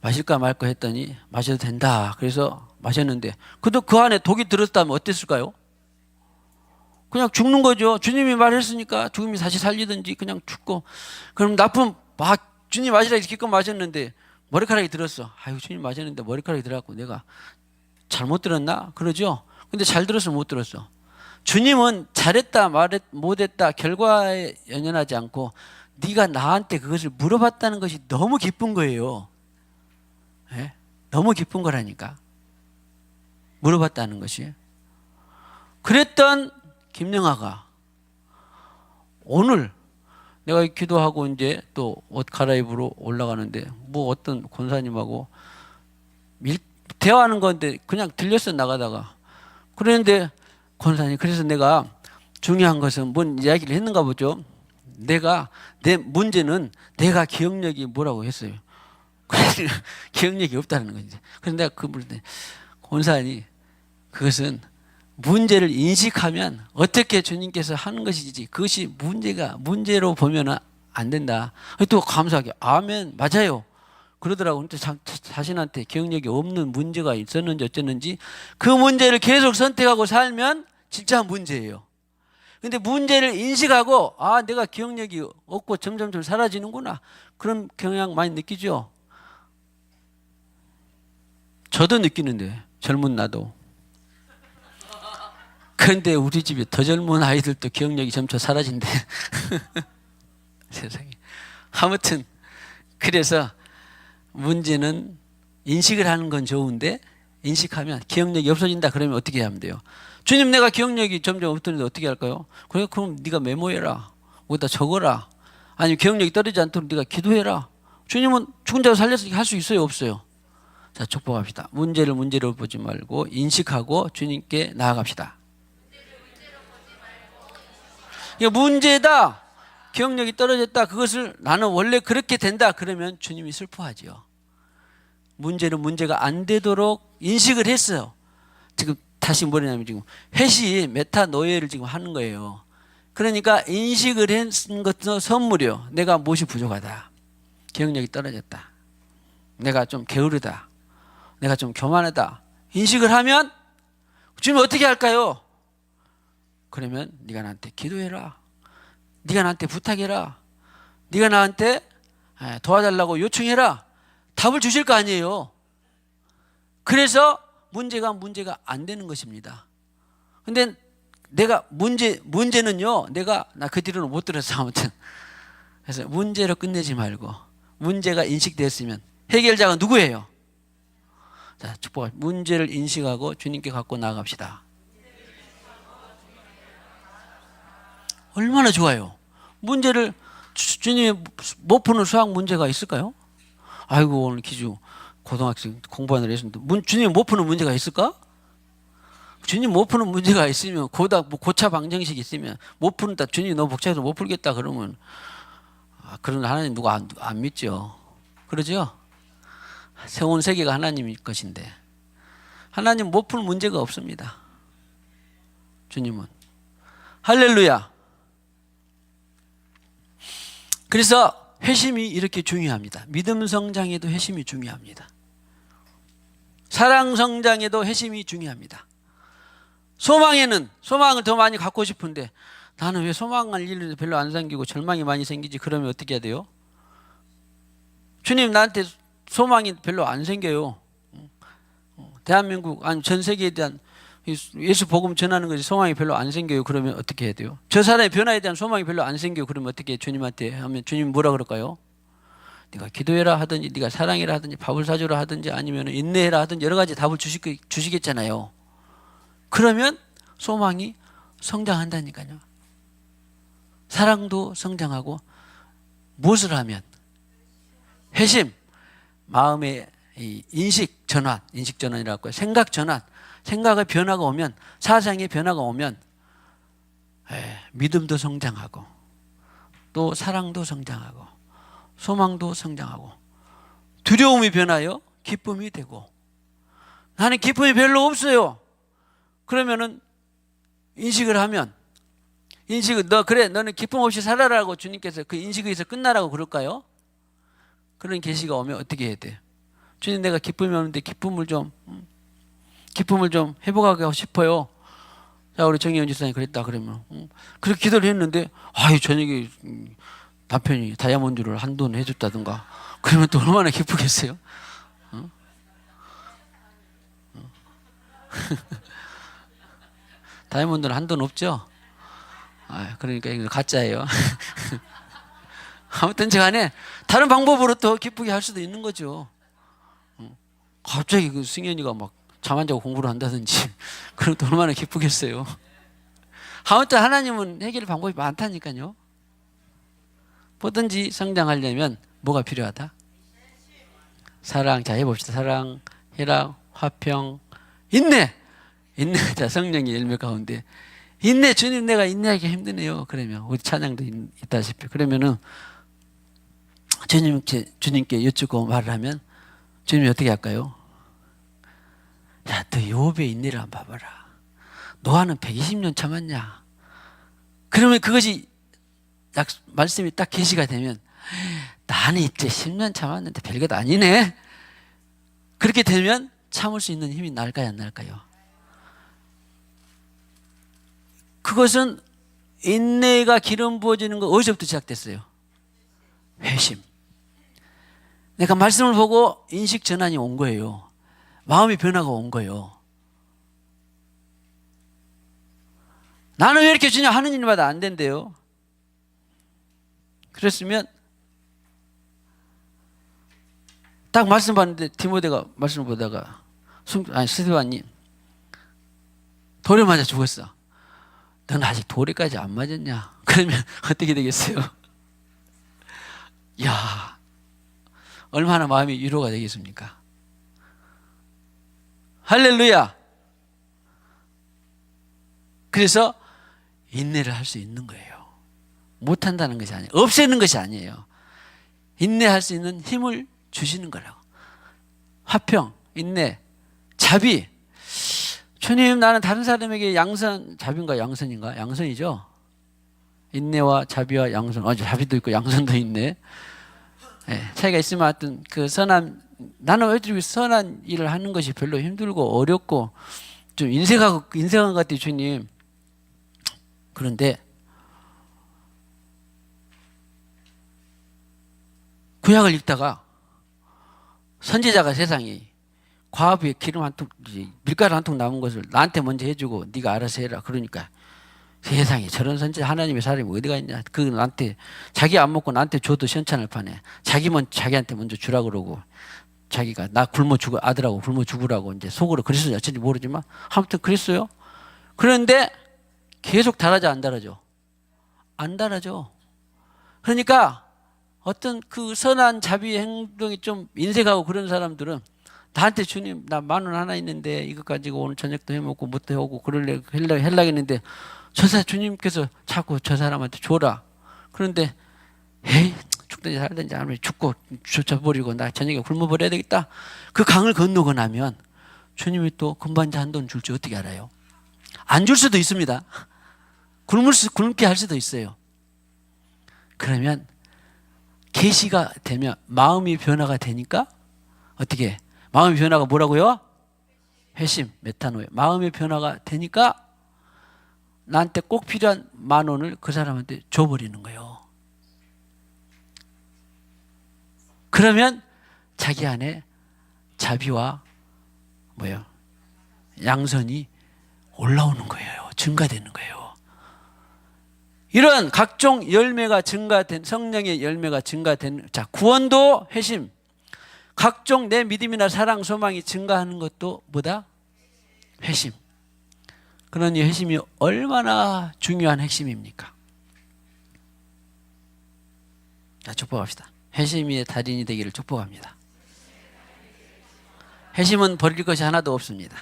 마실까 말까 했더니 마셔도 된다. 그래서 마셨는데 그래도 그 안에 독이 들었다면 어땠을까요? 그냥 죽는 거죠. 주님이 말했으니까 죽음이 다시 살리든지 그냥 죽고. 그럼 나쁜 주님 마시라 이렇게 기껏 마셨는데 머리카락이 들었어. 아유 주님 마셨는데 머리카락이 들어갖고 내가 잘못 들었나? 그러죠. 근데 잘 들었어 못 들었어? 주님은 잘했다 못했다 결과에 연연하지 않고 네가 나한테 그것을 물어봤다는 것이 너무 기쁜 거예요. 네? 너무 기쁜 거라니까. 물어봤다는 것이. 그랬던 김영아가 오늘 내가 기도하고 이제 또 옷 갈아입으러 올라가는데 뭐 어떤 권사님하고 대화하는 건데 그냥 들렸어 나가다가. 그런데 권사님 그래서 내가 중요한 것은 뭔 이야기를 했는가 보죠. 내 문제는 내가 기억력이 뭐라고 했어요. 그래서 기억력이 없다는 거지. 그래서 내가 그분한테 권사님 그것은 문제를 인식하면 어떻게 주님께서 하는 것이지 그것이 문제로 보면 안 된다. 또 감사하게 아멘 맞아요. 그러더라고. 근데 자신한테 기억력이 없는 문제가 있었는지 어쨌는지 그 문제를 계속 선택하고 살면 진짜 문제예요. 근데 문제를 인식하고 내가 기억력이 없고 점점 사라지는구나. 그런 경향 많이 느끼죠? 저도 느끼는데 젊은 나도. 그런데 우리 집에 더 젊은 아이들도 기억력이 점차 사라진대. 세상에. 아무튼 그래서 문제는 인식을 하는 건 좋은데 인식하면 기억력이 없어진다 그러면 어떻게 하면 돼요? 주님 내가 기억력이 점점 없던데 어떻게 할까요? 그럼 네가 메모해라. 어디다 적어라. 아니면 기억력이 떨어지지 않도록 네가 기도해라. 주님은 죽은 자를 살려서 할 수 있어요 없어요? 자 축복합시다. 문제를 보지 말고 인식하고 주님께 나아갑시다. 문제다. 기억력이 떨어졌다. 그것을 나는 원래 그렇게 된다. 그러면 주님이 슬퍼하죠. 문제는 문제가 안 되도록 인식을 했어요. 지금 다시 뭐냐면 지금 메타노예를 지금 하는 거예요. 그러니까 인식을 했은 것도 선물이요. 내가 무엇이 부족하다. 기억력이 떨어졌다. 내가 좀 게으르다. 내가 좀 교만하다. 인식을 하면 주님 어떻게 할까요? 그러면 네가 나한테 기도해라. 네가 나한테 부탁해라. 네가 나한테 도와달라고 요청해라. 답을 주실 거 아니에요. 그래서 문제가 안 되는 것입니다. 근데 내가 문제는요. 나 그 뒤로는 못 들었어 아무튼. 그래서 문제로 끝내지 말고 문제가 인식됐으면 해결자가 누구예요? 자, 축복합니다. 문제를 인식하고 주님께 갖고 나아갑시다. 얼마나 좋아요. 문제를 주님이 못 푸는 수학 문제가 있을까요? 아이고 오늘 기주 고등학생 공부하느라 했는데 주님 못 푸는 문제가 있을까? 주님 못 푸는 문제가 있으면 고차 방정식 있으면 못 푸는다. 주님 너무 복잡해서 못 풀겠다 그러면 그런 하나님 누가 안 믿죠. 그러죠? 세운 세계가 하나님일 것인데 하나님 못 푸는 문제가 없습니다. 주님은 할렐루야. 그래서 회심이 이렇게 중요합니다. 믿음 성장에도 회심이 중요합니다. 사랑 성장에도 회심이 중요합니다. 소망을 더 많이 갖고 싶은데 나는 왜 소망할 일이 별로 안 생기고 절망이 많이 생기지? 그러면 어떻게 해야 돼요? 주님 나한테 소망이 별로 안 생겨요. 대한민국 아니 전 세계에 대한 예수 복음 전하는 것이 소망이 별로 안 생겨요. 그러면 어떻게 해야 돼요? 저 사람의 변화에 대한 소망이 별로 안 생겨요. 그러면 어떻게 주님한테 하면 주님 뭐라 그럴까요? 네가 기도해라 하든지 네가 사랑해라 하든지 밥을 사주라 하든지 아니면 인내해라 하든지 여러 가지 답을 주시겠잖아요. 그러면 소망이 성장한다니까요. 사랑도 성장하고 무엇을 하면? 회심, 마음의 이 인식 전환이라고 해요. 생각 전환, 생각의 변화가 오면, 사상의 변화가 오면 믿음도 성장하고 또 사랑도 성장하고 소망도 성장하고 두려움이 변하여 기쁨이 되고 나는 기쁨이 별로 없어요. 그러면은 인식을 하면 너는 기쁨 없이 살아라고 주님께서 그 인식에서 끝나라고 그럴까요? 그런 계시가 오면 어떻게 해야 돼요? 주님 내가 기쁨이 없는데 기쁨을 좀 회복하고 싶어요. 자 우리 정혜원 집사님 그랬다 그러면 그렇게 기도를 했는데 저녁에 남편이 다이아몬드를 한돈 해줬다든가 그러면 또 얼마나 기쁘겠어요? 다이아몬드는 한돈 없죠? 그러니까 이거 가짜예요. 아무튼 간에 다른 방법으로 또 기쁘게 할 수도 있는 거죠. 갑자기 그 승현이가 막 잠 안 자고 공부를 한다든지 그럼 또 얼마나 기쁘겠어요. 아무튼 하나님은 해결 방법이 많다니까요. 뭐든지 성장하려면 뭐가 필요하다? 사랑. 자 해봅시다. 사랑, 희락, 화평, 인내. 자 성령의 열매 가운데 인내. 주님 내가 인내하기 힘드네요. 그러면 우리 찬양도 있다시피 그러면은 주님께 여쭙고 말을 하면 주님이 어떻게 할까요? 야, 너 욥의 인내를 한번 봐봐라. 노아는 120년 참았냐? 그러면 그것이 말씀이 딱 계시가 되면 나는 이제 10년 참았는데 별것 아니네. 그렇게 되면 참을 수 있는 힘이 날까요, 안 날까요? 그것은 인내가 기름 부어지는 거 어디서부터 시작됐어요? 회심. 내가 말씀을 보고 인식 전환이 온 거예요. 마음의 변화가 온 거예요. 나는 왜 이렇게 주냐 하는 일마다 안 된대요. 그랬으면 딱 말씀 봤는데 디모데가 말씀을 보다가 스데반님 돌에 맞아 죽었어. 너는 아직 돌에까지 안 맞았냐? 그러면 어떻게 되겠어요? 야, 얼마나 마음이 위로가 되겠습니까? 할렐루야. 그래서 인내를 할 수 있는 거예요. 못한다는 것이 아니에요. 없애는 것이 아니에요. 인내할 수 있는 힘을 주시는 거라고. 화평, 인내, 자비. 주님 나는 다른 사람에게 자비인가 양선인가? 양선이죠. 인내와 자비와 양선. 자비도 있고 양선도 있네. 차이가 있으면 하여튼 나는 왜 선한 일을 하는 것이 별로 힘들고 어렵고 좀 인색한 것 같아요, 주님. 그런데 구약을 읽다가 선지자가 세상에 과부에 기름 한 통, 밀가루 한 통 남은 것을 나한테 먼저 해주고 네가 알아서 해라. 그러니까 세상에 저런 선지자 하나님의 사람이 어디가 있냐. 나한테 자기 안 먹고 나한테 줘도 시원찮을 판에 자기한테 먼저 주라 그러고 자기가 나 굶어 죽어 아들하고 굶어 죽으라고 이제 속으로 그랬어요. 어쩐지 모르지만 아무튼 그랬어요. 그런데 계속 달아져 안 달아져? 안 달아져. 그러니까 어떤 그 선한 자비 행동이 좀 인색하고 그런 사람들은 나한테 주님 나 10,000원 하나 있는데 이거 가지고 오늘 저녁도 해먹고 뭣도 해오고 하려고 했는데 주님께서 자꾸 저 사람한테 줘라. 그런데 에이 죽든지 살든지 아무리 죽고 쫓아버리고 나 저녁에 굶어버려야 되겠다. 그 강을 건너고 나면 주님이 또 금반지 한 돈 줄지 어떻게 알아요? 안 줄 수도 있습니다. 굶게 할 수도 있어요. 그러면 계시가 되면 마음이 변화가 되니까 어떻게? 마음의 변화가 뭐라고요? 회심, 메타노에 마음의 변화가 되니까 나한테 꼭 필요한 10,000원을 그 사람한테 줘버리는 거예요. 그러면 자기 안에 자비와 양선이 올라오는 거예요. 증가되는 거예요. 이런 각종 열매가 증가된 성령의 열매가 증가된 구원도 회심. 각종 내 믿음이나 사랑, 소망이 증가하는 것도 뭐다? 회심. 그러니 회심이 얼마나 중요한 핵심입니까? 자, 축복합시다. 회심의 달인이 되기를 축복합니다. 회심은 버릴 것이 하나도 없습니다.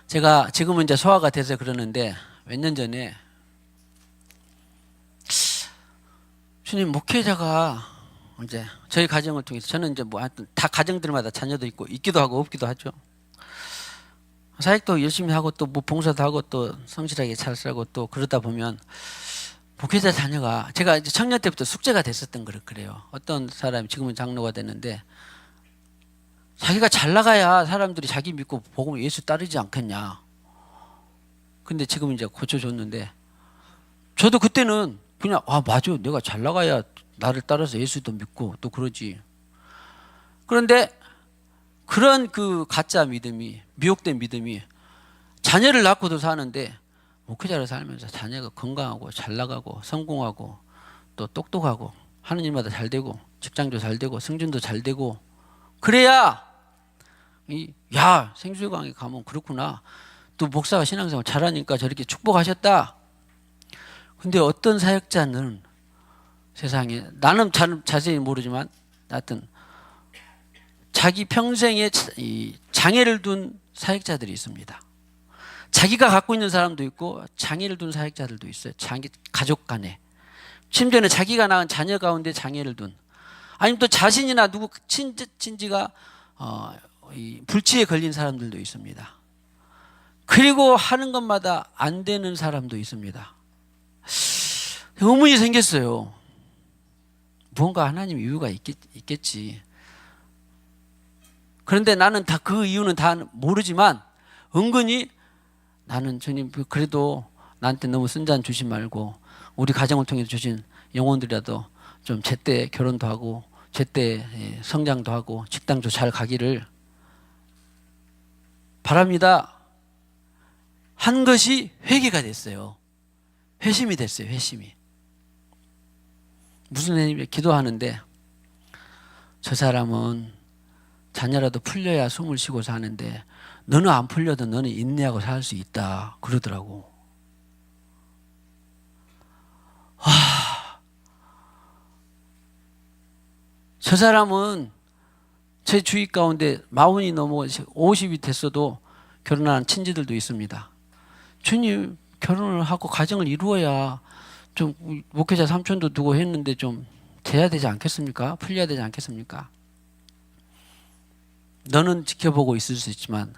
제가 지금은 이제 소화가 돼서 그러는데 몇 년 전에 주님, 목회자가 이제 저희 가정을 통해서, 저는 이제 뭐 하여튼 다 가정들마다 자녀도 있고 있기도 하고 없기도 하죠. 사역도 열심히 하고 또 뭐 봉사도 하고 또 성실하게 잘 살고 또 그러다 보면 목회자 자녀가, 제가 이제 청년 때부터 숙제가 됐었던 그래요. 어떤 사람이 지금은 장로가 됐는데 자기가 잘 나가야 사람들이 자기 믿고 복음 예수 따르지 않겠냐. 근데 지금 이제 고쳐줬는데, 저도 그때는 그냥 맞아, 내가 잘 나가야 나를 따라서 예수도 믿고 또 그러지. 그런데 그런 그 가짜 믿음이, 미혹된 믿음이 자녀를 낳고도 사는데, 목회자로 살면서 자녀가 건강하고 잘 나가고 성공하고 또 똑똑하고 하는 일마다 잘 되고 직장도 잘 되고 승진도 잘 되고, 그래야 야, 생수강에 가면 그렇구나, 또 목사가 신앙생활 잘하니까 저렇게 축복하셨다. 근데 어떤 사역자는 세상에, 나는 자세히 모르지만 하여튼 자기 평생에 장애를 둔 사역자들이 있습니다. 자기가 갖고 있는 사람도 있고 장애를 둔 사역자들도 있어요. 가족 간에. 심지어는 자기가 낳은 자녀 가운데 장애를 둔, 아니면 또 자신이나 누구 친지가 불치에 걸린 사람들도 있습니다. 그리고 하는 것마다 안 되는 사람도 있습니다. 의문이 생겼어요. 무언가 하나님 이유가 있겠지. 그런데 나는 다 그 이유는 다 모르지만 은근히 나는 주님, 그래도 나한테 너무 쓴잔 주지 말고 우리 가정을 통해서 주신 영혼들이라도 좀 제때 결혼도 하고 제때 성장도 하고 직장도 잘 가기를 바랍니다. 한 것이 회개가 됐어요. 회심이 됐어요. 회심이. 무슨 의미에 기도하는데, 저 사람은 자녀라도 풀려야 숨을 쉬고 사는데 너는 안 풀려도 너는 인내하고 살 수 있다 그러더라고. 저 사람은 제 주위 가운데 40이 넘어 50이 됐어도 결혼한 친지들도 있습니다. 주님, 결혼을 하고 가정을 이루어야 좀 목회자 삼촌도 두고 했는데 좀 돼야 되지 않겠습니까? 풀려야 되지 않겠습니까? 너는 지켜보고 있을 수 있지만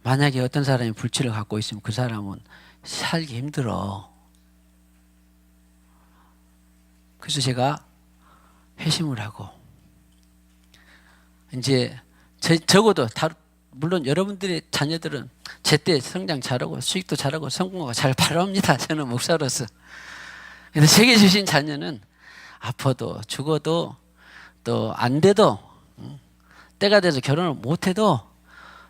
만약에 어떤 사람이 불치를 갖고 있으면 그 사람은 살기 힘들어. 그래서 제가 회심을 하고, 이제 적어도 물론 여러분들의 자녀들은 제때 성장 잘하고 수익도 잘하고 성공하고 잘 바랍니다. 저는 목사로서. 근데 제게 주신 자녀는 아파도 죽어도 또 안 돼도 때가 돼서 결혼을 못해도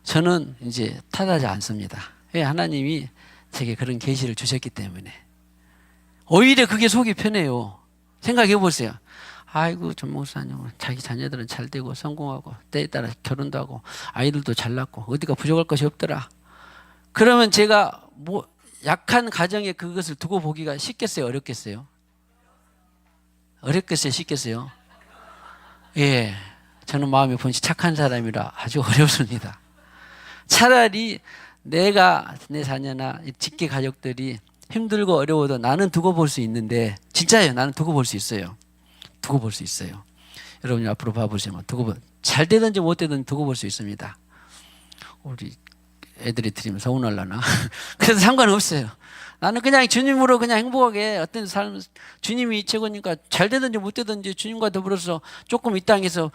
저는 이제 탓하지 않습니다. 왜? 하나님이 제게 그런 계시를 주셨기 때문에. 오히려 그게 속이 편해요. 생각해 보세요. 아이고, 전 목사님은 자기 자녀들은 잘 되고 성공하고 때에 따라 결혼도 하고 아이들도 잘 낳고 어디가 부족할 것이 없더라. 그러면 제가 뭐 약한 가정에 그것을 두고 보기가 쉽겠어요? 어렵겠어요? 어렵겠어요? 쉽겠어요? 예, 저는 마음이 본시 착한 사람이라 아주 어렵습니다. 차라리 내가, 내 자녀나 직계 가족들이 힘들고 어려워도 나는 두고 볼 수 있는데, 진짜예요. 나는 두고 볼 수 있어요. 두고 볼 수 있어요. 여러분이 앞으로 봐보시면 잘 되든지 못 되든지 두고 볼 수 있습니다. 우리 애들이 들으면 서운하려나? 그래서 상관없어요. 나는 그냥 주님으로 그냥 행복하게, 어떤 삶, 주님이 최고니까 잘 되든지 못 되든지 주님과 더불어서 조금 이 땅에서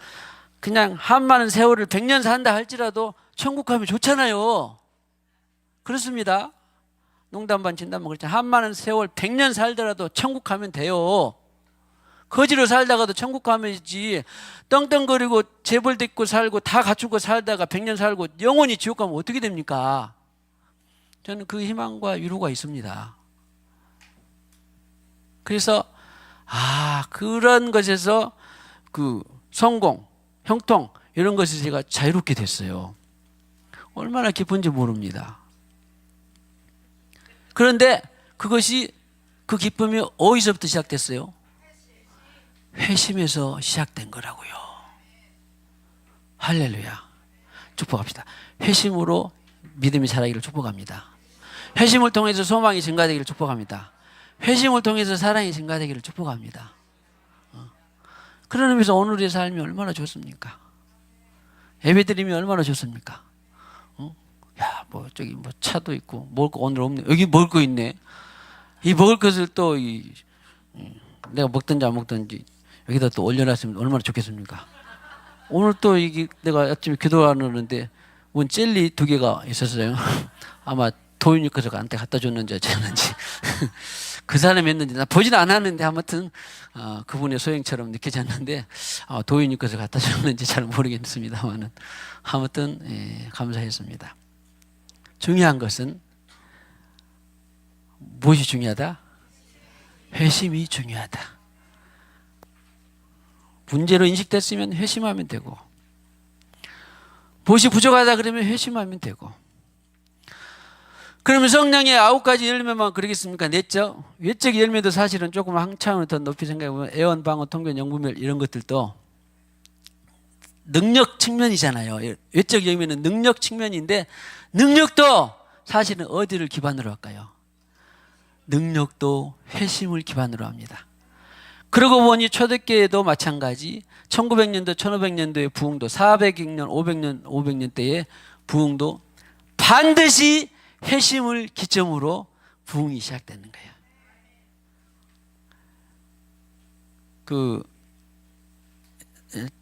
그냥 한 많은 세월을 100년 산다 할지라도 천국 가면 좋잖아요. 그렇습니다. 농담 반 진담 반 그렇잖아요. 한 많은 세월 100년 살더라도 천국 가면 돼요. 거지로 살다가도 천국 가면이지, 떵떵거리고 재벌 듣고 살고 다 갖추고 살다가 100년 살고 영원히 지옥 가면 어떻게 됩니까? 저는 그 희망과 위로가 있습니다. 그래서 그런 것에서 그 성공, 형통 이런 것에서 제가 자유롭게 됐어요. 얼마나 기쁜지 모릅니다. 그런데 그것이 그 기쁨이 어디서부터 시작됐어요? 회심에서 시작된 거라고요. 할렐루야. 축복합시다. 회심으로 믿음이 자라기를 축복합니다. 회심을 통해서 소망이 증가되기를 축복합니다. 회심을 통해서 사랑이 증가되기를 축복합니다. 그런 의미에서 오늘의 삶이 얼마나 좋습니까? 예배드림이 얼마나 좋습니까? 야, 뭐 저기 뭐 차도 있고 먹을 거 오늘 없네. 여기 먹을 거 있네. 이 먹을 것을 또 내가 먹든지 안 먹든지 여기다 또 올려놨으면 얼마나 좋겠습니까? 오늘 또 이게 내가 아침에 기도하는데 원 젤리 2개가 있었어요. 아마 도윤이께서 나한테 갖다 줬는지 어쩌는지 그 사람이 했는지 나 보진 않았는데 아무튼 그분의 소행처럼 느껴졌는데 도윤이께서 갖다 줬는지 잘 모르겠습니다만은 아무튼 감사했습니다. 중요한 것은 무엇이 중요하다? 회심이 중요하다. 문제로 인식됐으면 회심하면 되고, 무엇이 부족하다 그러면 회심하면 되고. 그러면 성령의 9가지 열매만 그러겠습니까? 냈죠? 외적 열매도 사실은 조금 한참을 더 높이 생각해보면 애원, 방언, 통변, 영분별 이런 것들도 능력 측면이잖아요. 외적 열매는 능력 측면인데 능력도 사실은 어디를 기반으로 할까요? 능력도 회심을 기반으로 합니다. 그러고 보니 초대교회도 마찬가지 1900년도 1500년도의 부흥도 400년 500년 때의 부흥도 반드시 회심을 기점으로 부흥이 시작되는 거예요. 그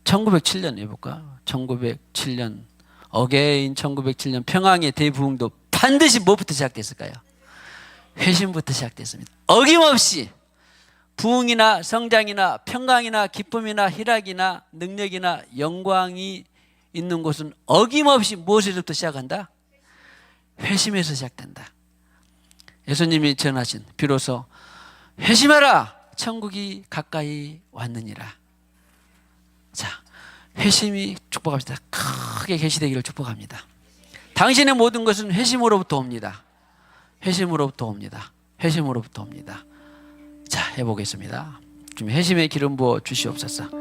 1907년 해볼까? 1907년 어게인 1907년 평양의 대부흥도 반드시 뭐부터 시작됐을까요? 회심부터 시작됐습니다. 어김없이 부흥이나 성장이나 평강이나 기쁨이나 희락이나 능력이나 영광이 있는 곳은 어김없이 무엇에서부터 시작한다? 회심에서 시작된다. 예수님이 전하신 비로소 회심하라 천국이 가까이 왔느니라. 자, 회심이 축복합니다. 크게 계시되기를 축복합니다. 당신의 모든 것은 회심으로부터 옵니다. 회심으로부터 옵니다. 회심으로부터 옵니다. 자, 해보겠습니다. 좀 회심의 기름 부어 주시옵소서.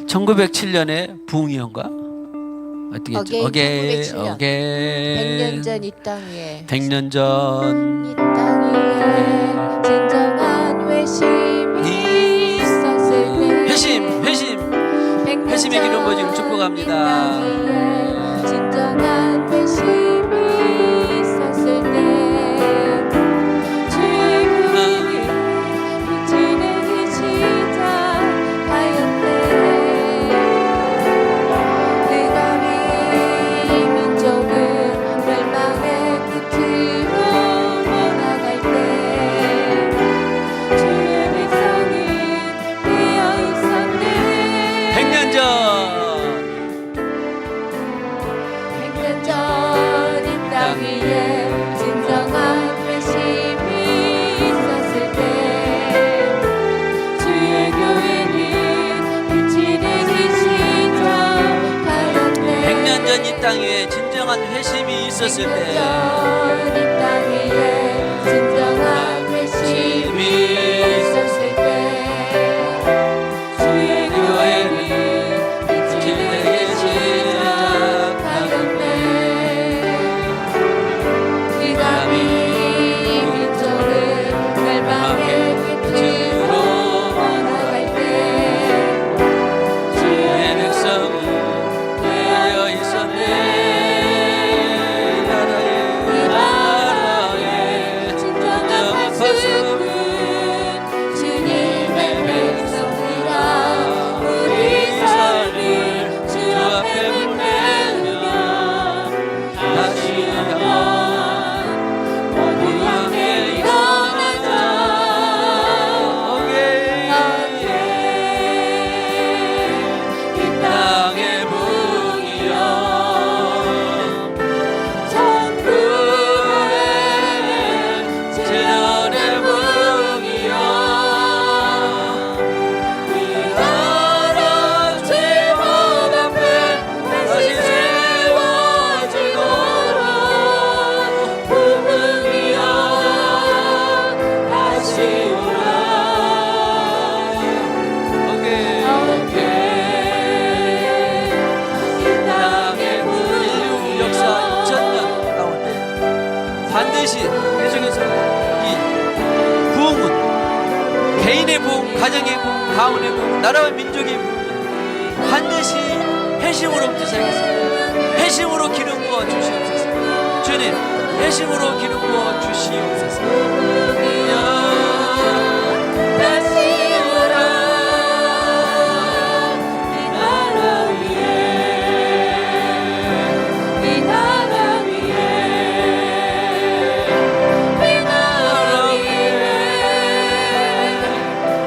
1907년에 부흥이언가? 어떻게 했죠? 어게 100년 전 이 땅 위에 100년 전 이 땅 위에 진정한 회심이 있었을 때 회심의 기름 부어주기를 축복합니다. 진정한 회심이 있었을 때 주의 교회는 빛을 시작하였네. 그가 이 민족은 멸망의 끝으로 몰아갈 때 주의 백성이 되어 있었네. 100년 전 100년 전 이 땅 위에 진정한 회심이 있었을 때 주의 교회는 빛이 되기 시작하였네. 100년 전 이 땅 위에 진정한 회심이 있었을 100년 때 전 이 땅 위에 진정한 회심이 있었을 때 주의 교회는 빛이 되기 시작하였네. 네가 이 민족을 멸망의 끝으로 나갈 때 주의 백성은 되어 있었네. 나라의 나라 반드시 계속해서 이 부흥은 개인의 부흥, 가정의 부흥, 가문의 부흥, 나라와 민족의 부흥 반드시 회심으로부터 시작했습니다. 회심으로 기름 부어 주시옵소서. 주님, 회심으로 기름 부어 주시옵소서. 다시 오라 이 나라 위에 이 나라 위에 이 나라 위에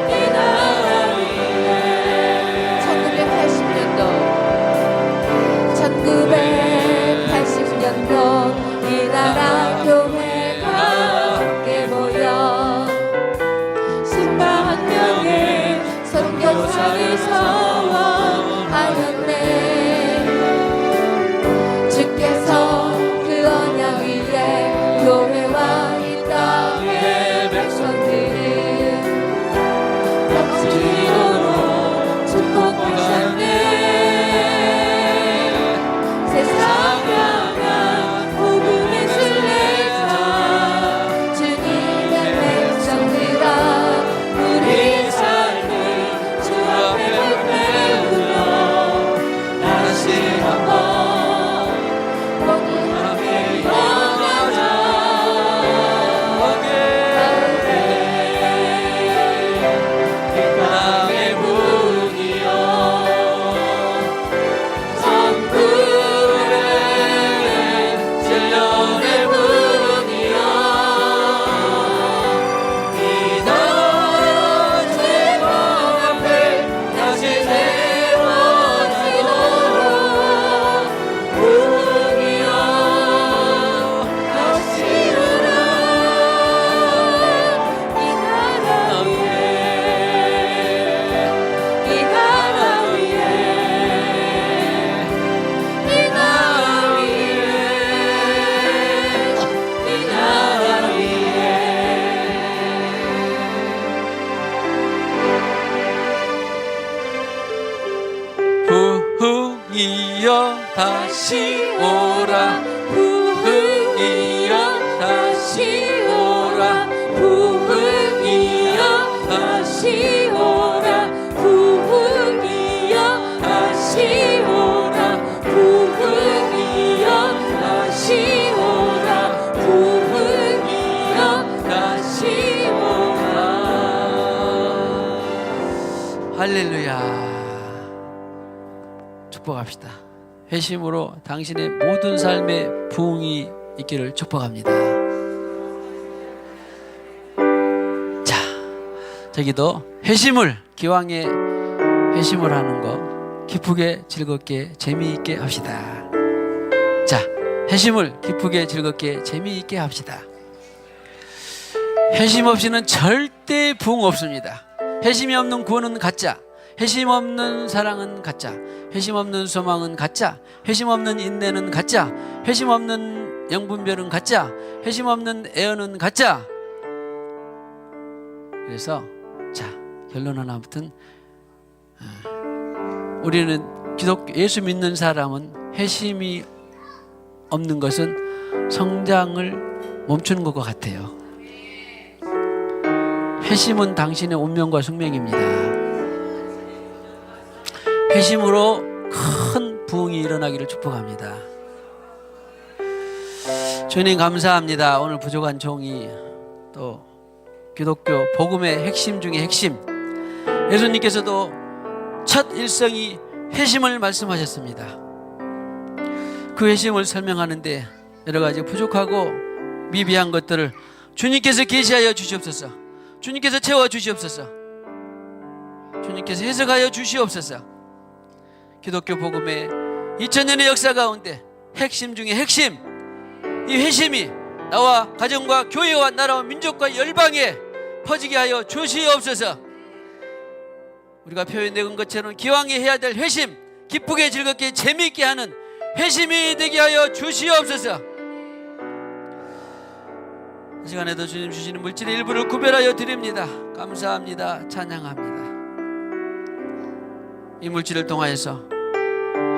이 나라 위에 1980년도 이 나라 교회가 함께 모여 신방 명의 선교사를 서원하였네. 주께서 그 언약 위에 교회와 이 땅의 백성들을 억지로 축복하셨네. 세상 향한 복음의 순례자 주님의 백성들아 우리 삶을 주 앞에 배우며 다시 한번 모두 함께 영하자. 이 땅의 문이여 천국의 신령의 문이여 이 나라 제법 앞에 다시 세워지도록 문이여 다시 오라 이 나라 위에 이 나라 위에 이 나라 위에 이 나라 부흥이여 다시 오라. 부흥이여 다시 오라. 부흥이여 다시 오라. 부흥이여 다시 오라. 부흥이여 다시 오라. 부흥이여 다시 오라. 할렐루야. 축복합시다. 회심으로 당신의 모든 삶에 부흥이 있기를 축복합니다. 자, 저기도 회심을, 기왕에 회심을 하는 거 기쁘게 즐겁게 재미있게 합시다. 자, 회심을 기쁘게 즐겁게 재미있게 합시다. 회심 없이는 절대 부흥 없습니다. 회심이 없는 구원은 가짜, 회심 없는 사랑은 가짜, 회심 없는 소망은 가짜, 회심 없는 인내는 가짜, 회심 없는 영분별은 가짜, 회심 없는 애언은 가짜. 그래서 자, 결론은 아무튼 우리는 예수 믿는 사람은 회심이 없는 것은 성장을 멈추는 것과 같아요. 회심은 당신의 운명과 숙명입니다. 회심으로 큰 부흥이 일어나기를 축복합니다. 주님 감사합니다. 오늘 부족한 종이 또 기독교 복음의 핵심 중에 핵심, 예수님께서도 첫 일성이 회심을 말씀하셨습니다. 그 회심을 설명하는데 여러 가지 부족하고 미비한 것들을 주님께서 계시하여 주시옵소서. 주님께서 채워 주시옵소서. 주님께서 해석하여 주시옵소서. 기독교 복음의 2000년의 역사 가운데 핵심 중에 핵심, 이 회심이 나와 가정과 교회와 나라와 민족과 열방에 퍼지게 하여 주시옵소서. 우리가 표현된 것처럼 기왕에 해야 될 회심, 기쁘게 즐겁게 재미있게 하는 회심이 되게 하여 주시옵소서. 이 시간에도 주님 주시는 물질의 일부를 구별하여 드립니다. 감사합니다. 찬양합니다. 이 물질을 통하여서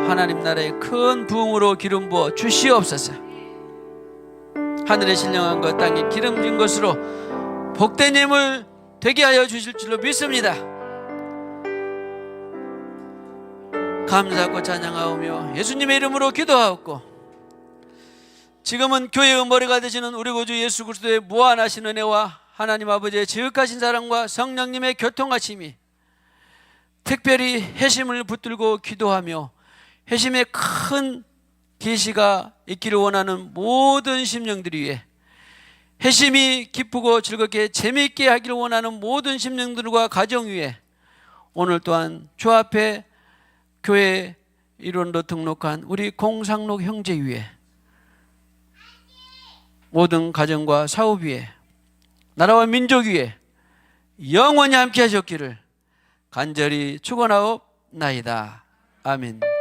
하나님 나라의 큰 부흥으로 기름 부어 주시옵소서. 하늘의 신령한 것 땅에 기름진 것으로 복된 예물 되게 하여 주실 줄로 믿습니다. 감사하고 찬양하오며 예수님의 이름으로 기도하옵고, 지금은 교회의 머리가 되시는 우리 구주 예수 그리스도의 무한하신 은혜와 하나님 아버지의 지극하신 사랑과 성령님의 교통하심이 특별히 회심을 붙들고 기도하며 회심의 큰 계시가 있기를 원하는 모든 심령들 위해, 회심이 기쁘고 즐겁게 재미있게 하기를 원하는 모든 심령들과 가정 위에, 오늘 또한 주 앞에 교회 일원으로 등록한 우리 공상록 형제 위에, 모든 가정과 사업 위에, 나라와 민족 위에 영원히 함께 하셨기를 간절히 축원하옵나이다. 아멘.